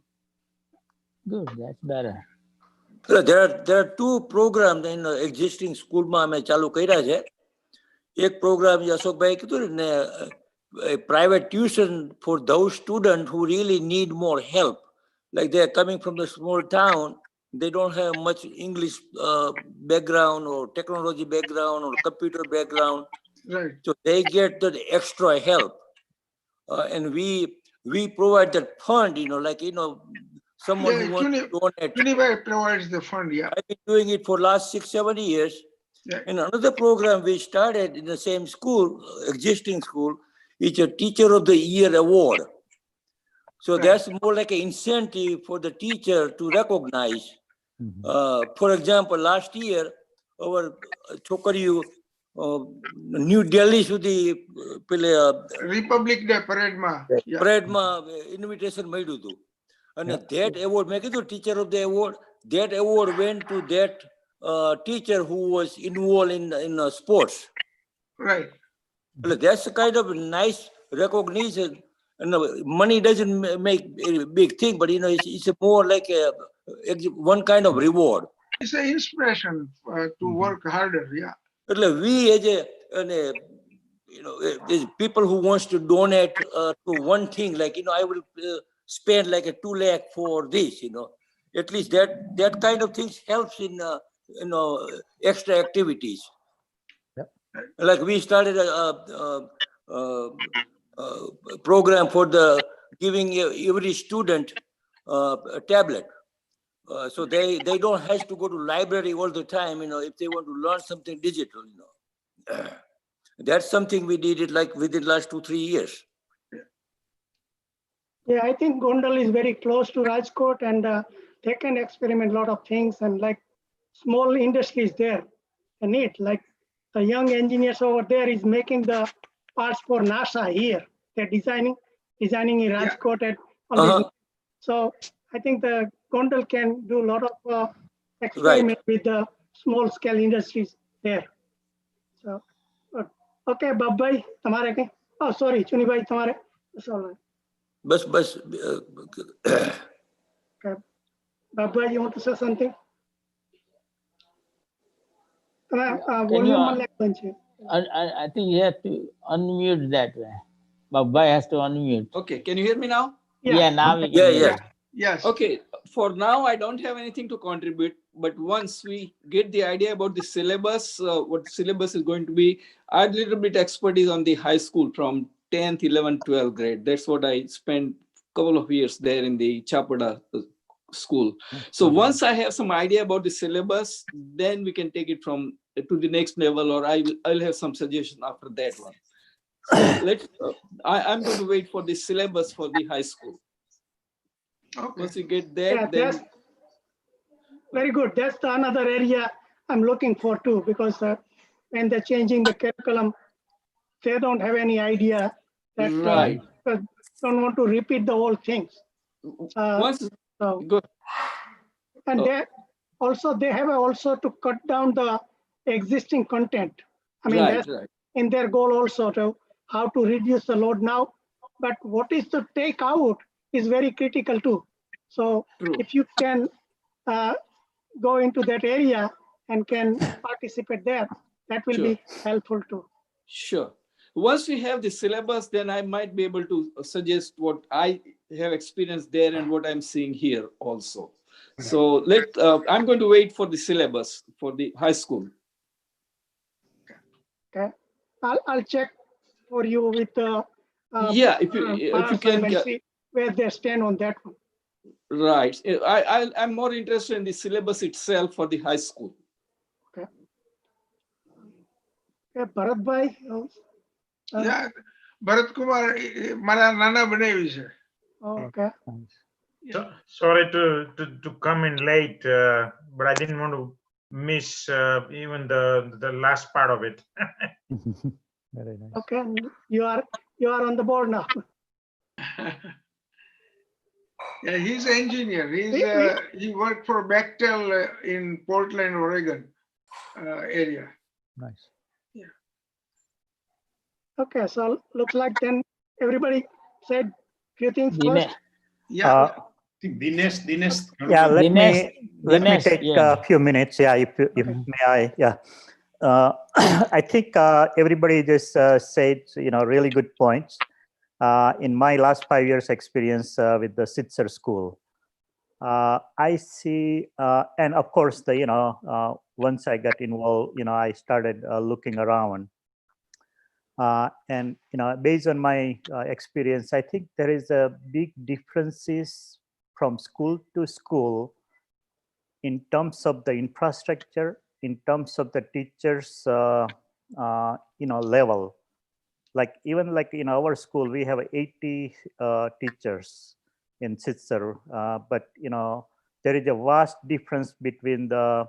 Good, that's better. So there are two programs in existing school માં અમે ચાલુ કર્યા છે. એક પ્રોગ્રામ જે અશોકભાઈ કીધું ને private tuition for those students who really need more help, like they are coming from the small town, they don't have much English background or technology background or computer background. Right. So they get that extra help, and we provide that fund, like someone who wants to donate. Unibai provides the fund. Yeah, I've been doing it for last 6-7 years. Yeah. And another program we started in the same school, existing school, is a Teacher of the Year award. So Right. that's more like an incentive for the teacher to recognize. For example, last year, our chokariyu New Delhi સુધી Republic Day parade ma. Yeah. parade માં invitation મળ્યું હતું. And that award, મેં કીધું teacher of the award, that award went to that teacher who was involved in sports. Right. That's a kind of nice recognition. And money doesn't make a big thing, but it's a more like one kind of reward. It's an inspiration to work harder. Yeah. We as there's people who wants to donate to one thing, like I will spend like a 2 lakh for this, at least that kind of things helps in extra activities. Yep. Like we started a program for the giving every student a tablet, so they don't have to go to library all the time, if they want to learn something digital, that's something we did it like within last 2-3 years. Yeah, I think Gondal is very close to Rajkot, and they can experiment a lot of things, and like small industries there. And neat, like the young engineers over there is making the parts for NASA here. They're designing in Rajkot at So I think the Gondal can do a lot of experiment with the small scale industries there. So okay, Babbai, tamare ke? Oh, sorry, Chunibhai, tamare. That's all right. Bas. Okay. Babbai, you want to say something? Volume I think you have to unmute that way. Babbai has to unmute. Okay, can you hear me now? Yeah, now we can hear you. Yes. Okay, for now I don't have anything to contribute, but once we get the idea about the syllabus, what the syllabus is going to be, I had a little bit expertise on the high school from 10th, 11th, 12th grade. That's what I spent a couple of years there in the Chapada school. So once I have some idea about the syllabus, then we can take it from to the next level, or I'll have some suggestion after that one. So I'm going to wait for the syllabus for the high school. Okay. Once you get that, then Very good. That's another area I'm looking for too, because when they're changing the curriculum, they don't have any idea that Right. don't want to repeat the whole things. Once So, go. and Oh. they have also to cut down the existing content. I mean, Right, that's right. in their goal also to how to reduce the load now. But what is the take out is very critical too. So True. if you can go into that area and can participate there, that will Sure. be helpful too. Sure. Once we have the syllabus, then I might be able to suggest what I have experienced there and what I'm seeing here also. So I'm going to wait for the syllabus for the high school. Okay, I'll check for you with Yeah, if you can and see where they stand on that one. Right. I'm more interested in the syllabus itself for the high school. Okay. Okay, Bharat bhai. Yeah, Bharat Kumar, મારા નાના બનાવી છે. Okay. Sorry to come in late, but I didn't want to miss even the last part of it. Very nice. Okay, you are on the board now. Yeah, he's an engineer. He worked for Bechtel in Portland, Oregon area. Nice. Yeah. Okay, so looks like then everybody said few things first. Yeah. Dinesh. Yeah, let me Dinesh, take yeah. a few minutes. Yeah, if may I. Yeah, I think everybody just said really good points. In my last 5 years experience with the Sitzer School, I see, and of course, once I got involved, I started looking around. And based on my experience, I think there is a big differences from school to school in terms of the infrastructure, in terms of the teachers, level. Like even like in our school, we have 80 teachers in Sitzer, but there is a vast difference between the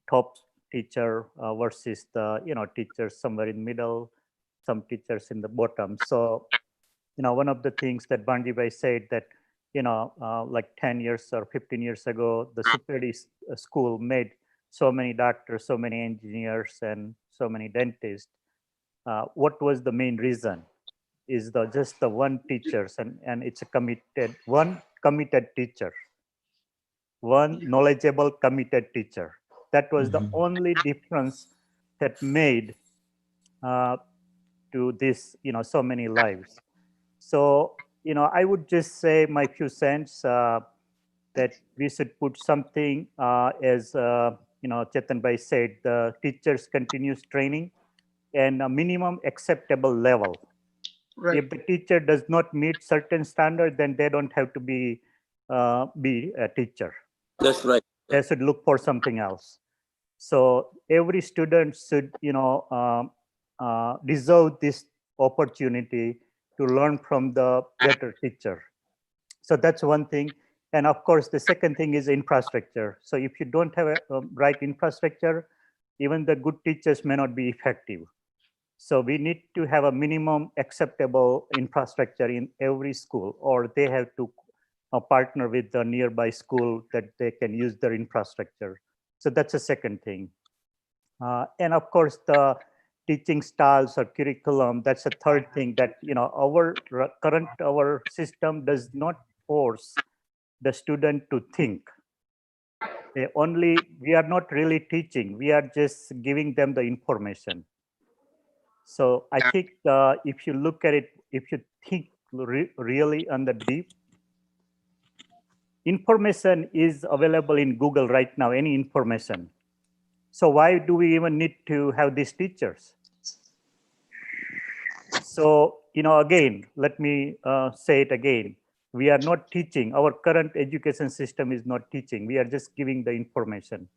top teacher versus the teachers somewhere in middle, some teachers in the bottom. So one of the things that Bandibai said that like 10 years or 15 years ago, the Superi school made so many doctors, so many engineers, and so many dentists. What was the main reason? Is just the one teachers, and it's one committed teacher, one knowledgeable committed teacher. That was the only difference that made to this so many lives. So I would just say my few cents that we should put something as Chetan Bhai said, the teachers continuous training and a minimum acceptable level. Right. If the teacher does not meet certain standard, then they don't have to be a teacher. That's right. They should look for something else. So every student should deserve this opportunity to learn from the better teacher. So that's one thing. And of course, the second thing is infrastructure. So if you don't have a right infrastructure, even the good teachers may not be effective. So we need to have a minimum acceptable infrastructure in every school, or they have to partner with the nearby school that they can use their infrastructure. So that's the second thing. And of course, the teaching styles or curriculum, that's a third thing that, our system does not force the student to think. We are not really teaching, we are just giving them the information. So I think if you look at it, if you think really on the deep, information is available in Google right now, any information. So why do we even need to have these teachers? So, again, let me say it again. We are not teaching. Our current education system is not teaching. We are just giving the information.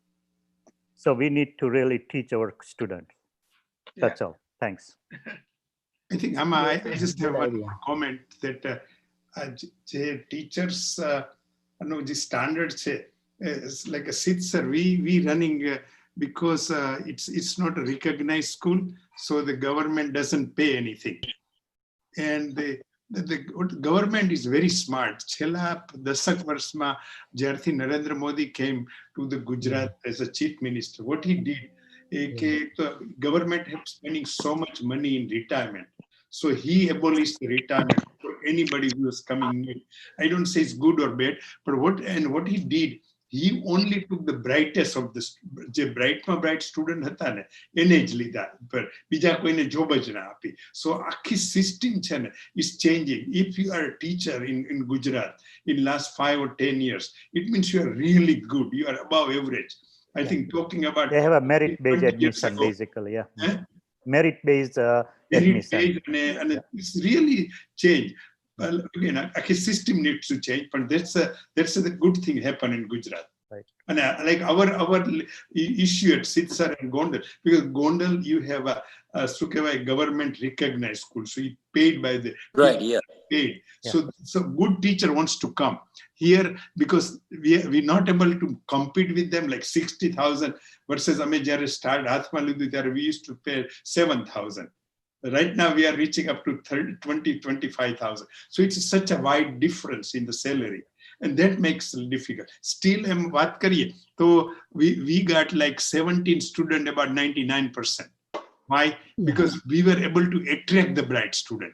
So we need to really teach our students. That's all. Thanks. I think I just have one more comment that જે teachers નો જે standard છે it's like a Sitzer, we running because it's not a recognized school, so the government doesn't pay anything. And the government is very smart. છેલ્લા 10 વર્ષમાં જ્યારથી Narendra Modi came to the Gujarat as a chief minister, what he did, government is spending so much money in retirement. So he abolished the retirement for anybody who was coming new. I don't say it's good or bad, but what he did, he only took the brightest of the bright student હતા ને એને જ લીધા, બીજા કોઈને job જ ના આપી. So આખી system છે ને is changing. If you are a teacher in Gujarat in last 5 or 10 years, it means you are really good, you are above average. I think talking about they have a merit-based admission ago, basically, yeah. Merit-based admission. And it's really changed. Well, again, a system needs to change, but that's the good thing happen in Gujarat. Right. And like our issue at Sitzer and Gondal, because Gondal you have a government recognized school, so he paid by the right, yeah, paid. Yeah. So good teacher wants to come here because we're not able to compete with them, like 60,000 versus ame jare start hathma lidu tyare we used to pay 7,000. Right now we are reaching up to 25,000. So it's such a wide difference in the salary, and that makes it difficult. Still, what kariye, so we got like 17 students, about 99%. Why? Because we were able to attract the bright student,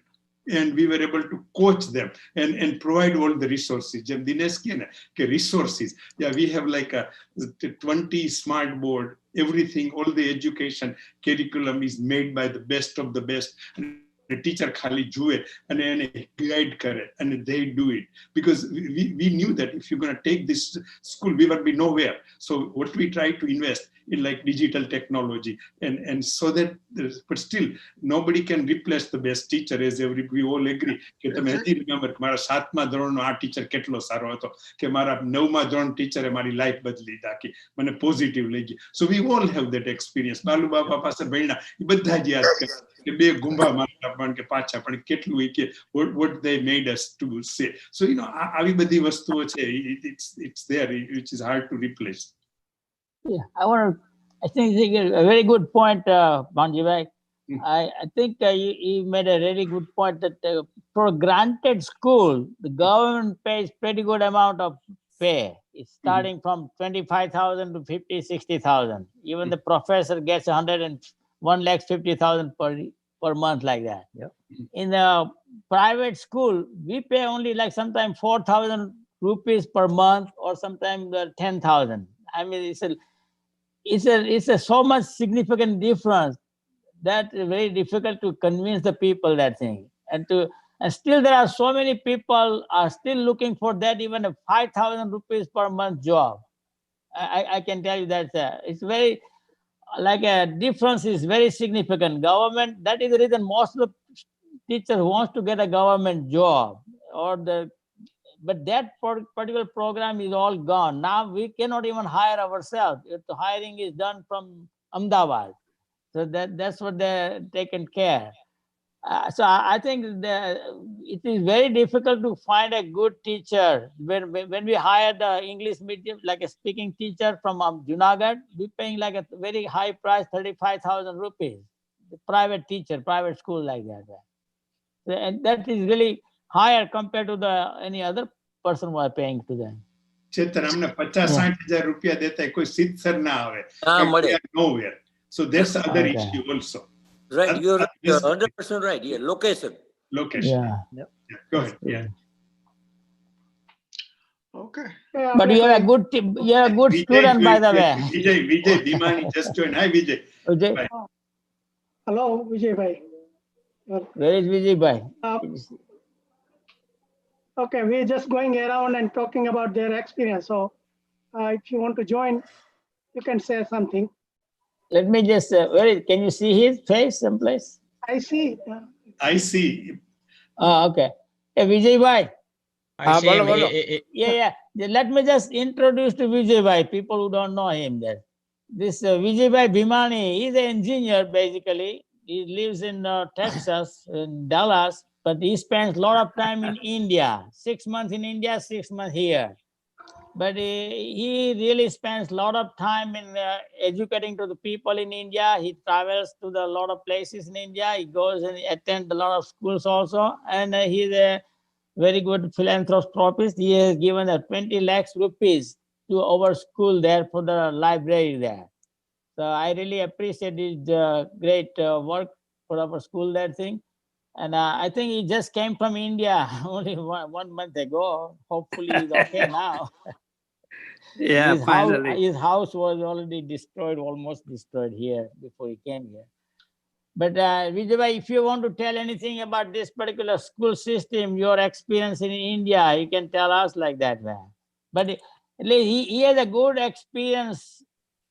and we were able to coach them and provide all the resources. Jam Dinesh ke resources. Yeah, we have like a 20 smart board. Everything, all the education curriculum is made by the best of the best. And the teacher khali jue and guide kare, and they do it because we knew that if you're going to take this school, we will be nowhere. So what we try to invest in like digital technology and so that, but still nobody can replace the best teacher, as we all agree. કે તમે હજી remember મારા 7મા ધોરણનો આ teacher કેટલો સારો હતો, કે મારા 9મા ધોરણ ટીચરે મારી લાઈફ બદલી નાખી, મને પોઝિટિવ લાગી. So we all have that experience. બાલુ બાપા પાસે ભણ્યા એ બધા જ યાદ કરે કે બે ગુંભા મારતા પણ કે પાછા પણ કેટલું એ કે what they made us to say. So આવી બધી વસ્તુઓ છે, it's there, which is hard to replace. Yeah, I think a very good point, Banjibhai. I think you made a really good point that for granted school, the government pays pretty good amount of pay. It's starting from 25,000 to 50, 60,000. Even the professor gets 1,50,000 per month, like that. Yeah. In the private school, we pay only like sometimes 4,000 rupees per month, or sometimes 10,000. I mean, it's a so much significant difference that is very difficult to convince the people that thing. And still there are so many people are still looking for that, even a 5,000 rupees per month job. I can tell you that it's very, like a difference is very significant. Government, that is the reason most of the teachers wants to get a government job, but that particular program is all gone. Now we cannot even hire ourselves. The hiring is done from Ahmedabad. So that's what they're taking care. So I think it is very difficult to find a good teacher. When we hired the English medium, like a speaking teacher from Junagadh, we're paying like a very high price, 35,000 rupees. The private teacher, private school like that. And that is really higher compared to any other person who are paying to them. ચેતન અમને 50-60,000 રૂપિયા દેતા કોઈ સિત્સર ના આવે, nowhere. So that's the other issue also. Right, you're 100% right. Yeah, location. Yeah. Go ahead. Yeah. Okay. Yeah, But you're a good student, by the way. Vijay Bhimani just joined. Hi Vijay. Vijay. Hello, Vijay bhai. Where is Vijay bhai? Okay, we're just going around and talking about their experience. So if you want to join, you can say something. Let me just, can you see his face someplace? I see. Okay. Hey, Vijay bhai. bolo. Yeah. Let me just introduce to Vijay bhai, people who don't know him there. This Vijay bhai Bhimani, he's an engineer basically. He lives in Texas, in Dallas, but he spends a lot of time in India. 6 months in India, 6 months here. but he really spends a lot of time in educating to the people in India. He travels to the lot of places in India. He goes and attends a lot of schools also, and he's a very good philanthropist. He has given 20 lakhs rupees to our school there for the library there. So I really appreciate his great work for our school that thing. And I think he just came from India only 1 month ago. Hopefully he's okay now. Yeah, finally. His house was already destroyed, almost destroyed here before he came here. But Vijay, if you want to tell anything about this particular school system, your experience in India, you can tell us like that, man. But he has a good experience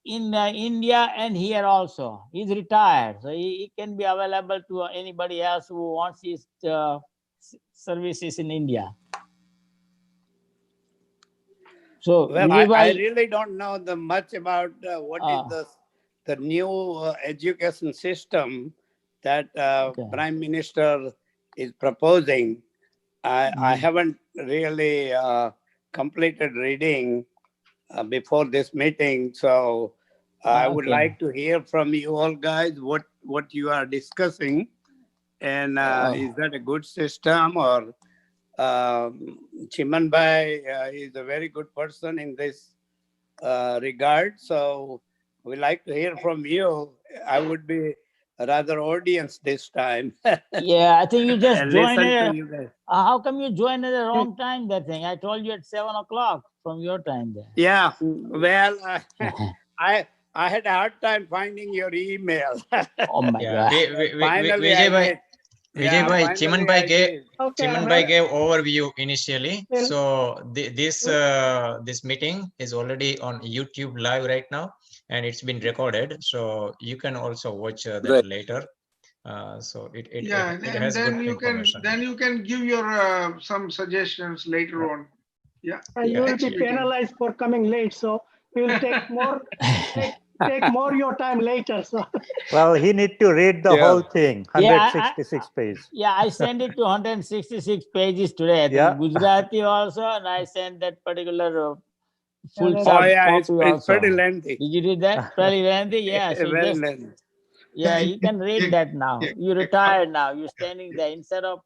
in India and here also. He's retired, so he can be available to anybody else who wants his services in India. So Well, Vijay I bhai, really don't know much about what is the new education system that okay. Prime Minister is proposing. I haven't really completed reading before this meeting, so I would Okay. like to hear from you all guys what you are discussing, and is that a good system or Chiman Bhai is a very good person in this regard. So we like to hear from you. I would be rather audience this time. Yeah, I think you just And joined listen to it. you guys. How come you joined at the wrong time? That thing I told you at 7 o'clock from your time there. Yeah, well, I had a hard time finding your email. Oh my Yeah, God. Finally, I did. Vijay Yeah, bhai, finally I did. Okay, Chiman gave overview initially. Well- So this meeting is already on YouTube live right now, and it's been recorded. So you can also watch that Right. later. So it Yeah, it and has good then you information. can give your some suggestions later on. Yeah. You will Next be meeting. penalized for coming late, so we will take more take more your time later. So Well, he need to read the Yeah. whole thing, Yeah, 166 pages. Yeah, I sent it to 166 pages today. I think Yeah. Gujarati also, and I sent that particular full that's- chart Oh yeah, copy it's also. pretty lengthy. Did you read that? Pretty lengthy, yeah. So Very just lengthy. you can read that now. yeah, You're retired now. You're standing there. Instead of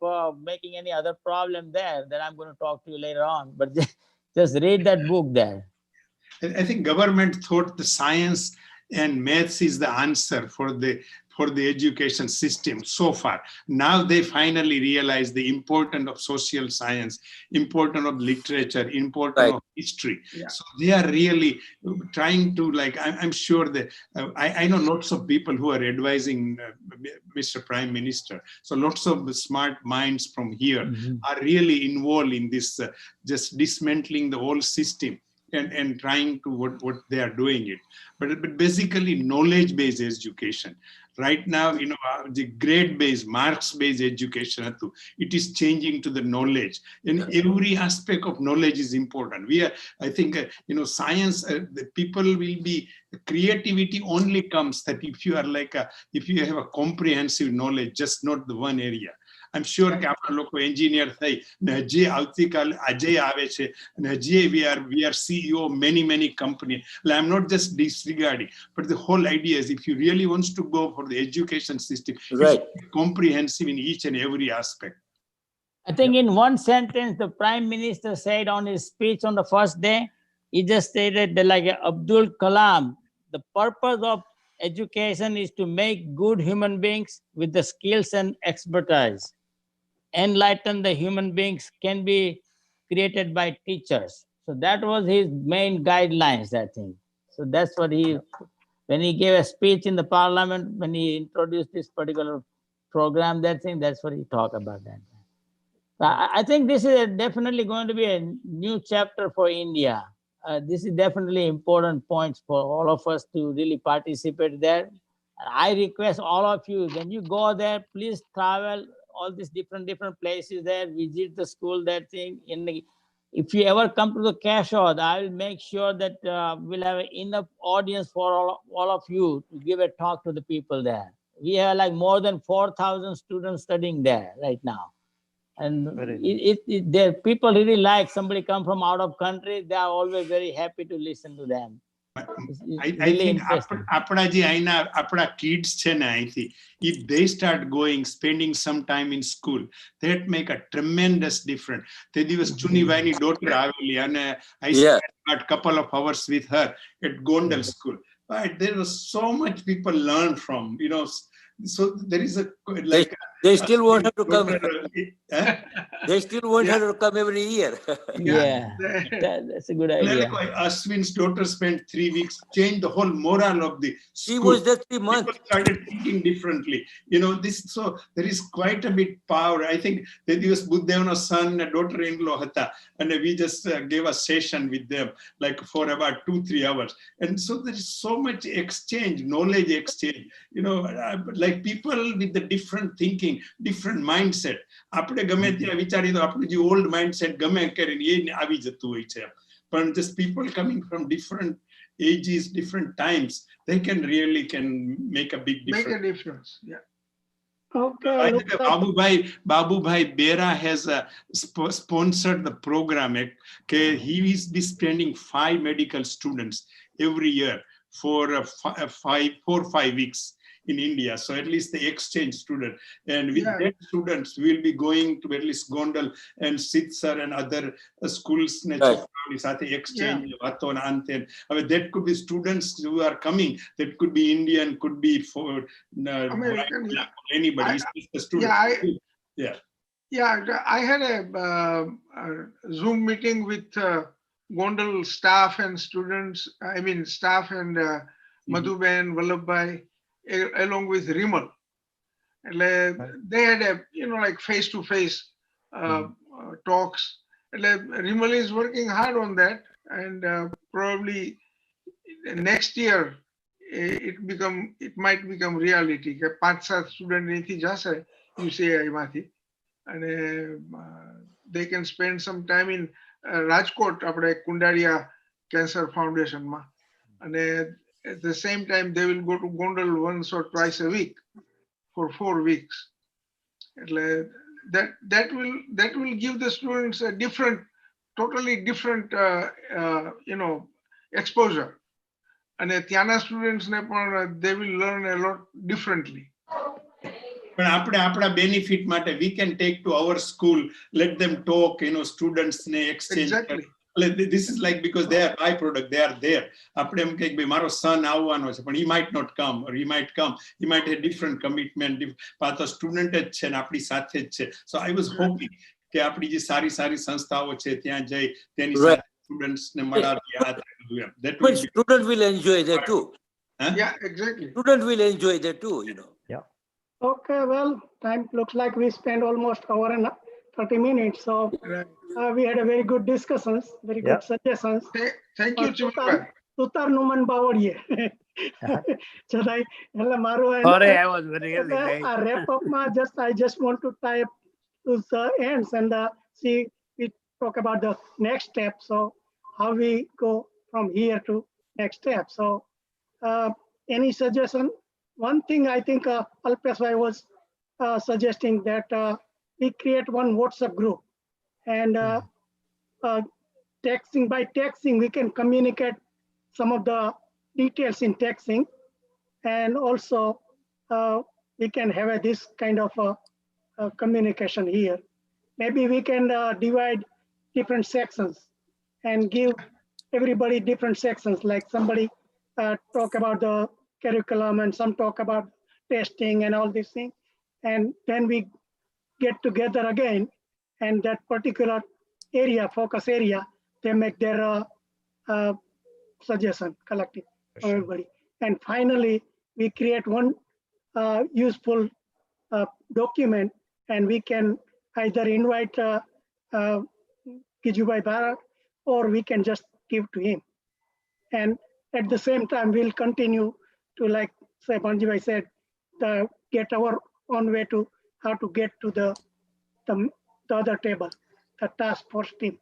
making any other problem there, then I'm going to talk to you later on. But just read that book there. I think government thought the science and maths is the answer for the education system so far. Now they finally realize the importance of social science, importance of literature, importance Right. of history. Yeah. So they are really trying to, like, I'm sure that I know lots of people who are advising Mr. Prime Minister. So lots of smart minds from here are really involved in this, just dismantling the whole system. And trying to what they are doing it, but basically knowledge-based education. Right now, the grade-based, marks-based education, it is changing to the knowledge, and every aspect of knowledge is important. I think, science, the people will be, creativity only comes that if you are if you have a comprehensive knowledge, just not the one area. I'm sure કે આપણા લોકો engineer થઈ ને હજી આવતીકાલ આજે આવે છે અને હજી we are CEO of many companies. I'm not just disregarding, but the whole idea is if you really wants to go for the education system, Right. it's comprehensive in each and every aspect. I think in one sentence, the Prime Minister said on his speech on the first day, he just stated that, like Abdul Kalam, the purpose of education is to make good human beings with the skills and expertise. Enlighten the human beings can be created by teachers. So that was his main guidelines, I think. So that's what when he gave a speech in the parliament, when he introduced this particular program, that's what he talked about that. I think this is definitely going to be a new chapter for India. This is definitely important points for all of us to really participate there. I request all of you, when you go there, please travel all these different places there, visit the school, that thing. If you ever come to the Kashod, I will make sure that we'll have enough audience for all of you to give a talk to the people there. We have like more than 4,000 students studying there right now. And Very there people really like somebody come from out of country. They are always very happy to listen to them. It's I really think interesting. આપણા જે અહીંના આપણા kids છે ને અહીંથી, if they start going, spending some time in school, that make a tremendous difference. તે દિવસ ચુનીભાઈની daughter આવેલી અને I Yeah. spent a couple of hours with her at Gondal school. But there was so much people learn from, you know. So there is a like They still want her to come. eh? They still want her to come every year. Yeah, that's a good idea. Like Ashwin's daughter spent 3 weeks, changed the whole morale of the She school. was there 3 months. People started thinking differently. You know, this, so there is quite a bit power. I think that was Buddhavana's son and daughter-in-law hata, and we just gave a session with them like for about 2-3 hours. And so there is so much exchange, knowledge exchange, you know, like people with the different thinking, different mindset. આપણે ગમે ત્યાં વિચારી તો આપણું જે old mindset ગમે કરીને એ આવી જતું હોય છે. But just people coming from different ages, different times, they can really make a big difference. Make a difference. Yeah. Okay. By the look way, up. Babubhai Bera has sponsored the program. He is spending 5 medical students every year for 4 or 5 weeks in India. So at least the exchange student. And with that students, we'll be going to at least Gondal and Sitsar and other schools. Right. Exchange. That could be students who are coming. That could be Indian, could be for American, anybody. It's the student. I had a Zoom meeting with Gondal staff and students. I mean, staff and Madhuben, Vallabhbhai, along with Rimal. And they had a, you know, like face-to-face talks. And Rimal is working hard on that, and probably next year it might become reality. 5-7 students અહીંથી જશે UCI માંથી, and they can spend some time in Rajkot, આપણે Kundariya Cancer Foundation માં, and at the same time they will go to Gondal once or twice a week for 4 weeks. That will give the students a totally different you know, exposure, and ત્યાંના students ne they will learn a lot differently. But આપણા benefit માટે we can take to our school, let them talk, you know, students ne exchange. Exactly. This is like, because they are byproduct, they are there. આપણે એમ કહે કે મારો son આવવાનો છે, પણ he might not come, or he might come, he might have different commitment. પાછો student જ છે ને આપણી સાથે જ છે. So I was hoping કે આપણી જે સારી સંસ્થાઓ છે ત્યાં જઈ તેની સાથે students ને મળાવી. But student will enjoy that too. Yeah, exactly. Student will enjoy that too, you know. Yeah. Okay, well, time looks like we spent almost hour and 30 minutes. So we had a very good discussions, very good suggestions. Thank you, Chumba. Tutar Numan Bawadye. Sorry, I was really late. Wrap up I just want to tie up to the ends and see, we talk about the next step. So how we go from here to next step. So any suggestion? One thing I think Alpeswai was suggesting that we create one WhatsApp group, and by texting we can communicate some of the details in texting, and also we can have this kind of communication here. Maybe we can divide different sections and give everybody different sections, like somebody talk about the curriculum and some talk about testing and all these things, and then we get together again, and that particular area, focus area, they make their suggestion collective for everybody. And finally we create one useful document, and we can either invite Kijubai Bharat, or we can just give to him. And at the same time we'll continue to, like say Banjibai said, get our own way to how to get to the other table, the task force team.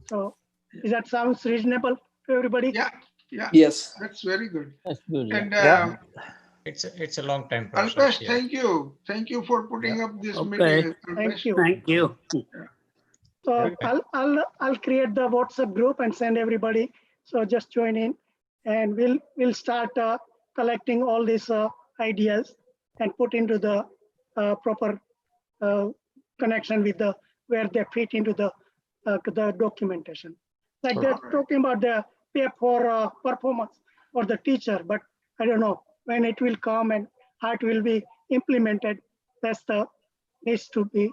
So is that sounds reasonable to everybody? Yeah. Yes. That's very good. That's good. And it's a long time process. Alpesh, Yeah. thank you. Thank you for putting up this Okay. meeting. Thank Alpesh. you. Thank you. So Okay. I'll create the WhatsApp group and send everybody. So just join in, and we'll start collecting all these ideas and put into the proper connection with the where they fit into the documentation. Like they're talking about the pay for performance for the teacher, but I don't know when it will come and how it will be implemented. That's the needs to be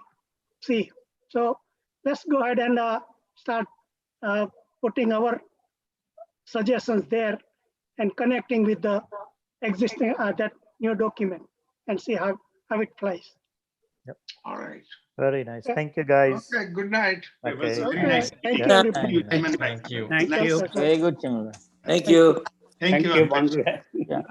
see. So let's go ahead and start putting our suggestions there and connecting with the existing that new document and see how it flies. All right. Very nice. Thank you, guys. Okay, good night. It was a Okay. very nice Thank meeting. you, Yeah. everybody. Thank you. Thank you. Yes, Very good, Chairman. Thank you. Thank you. Thank you, Alpesh. Bangu. Yeah.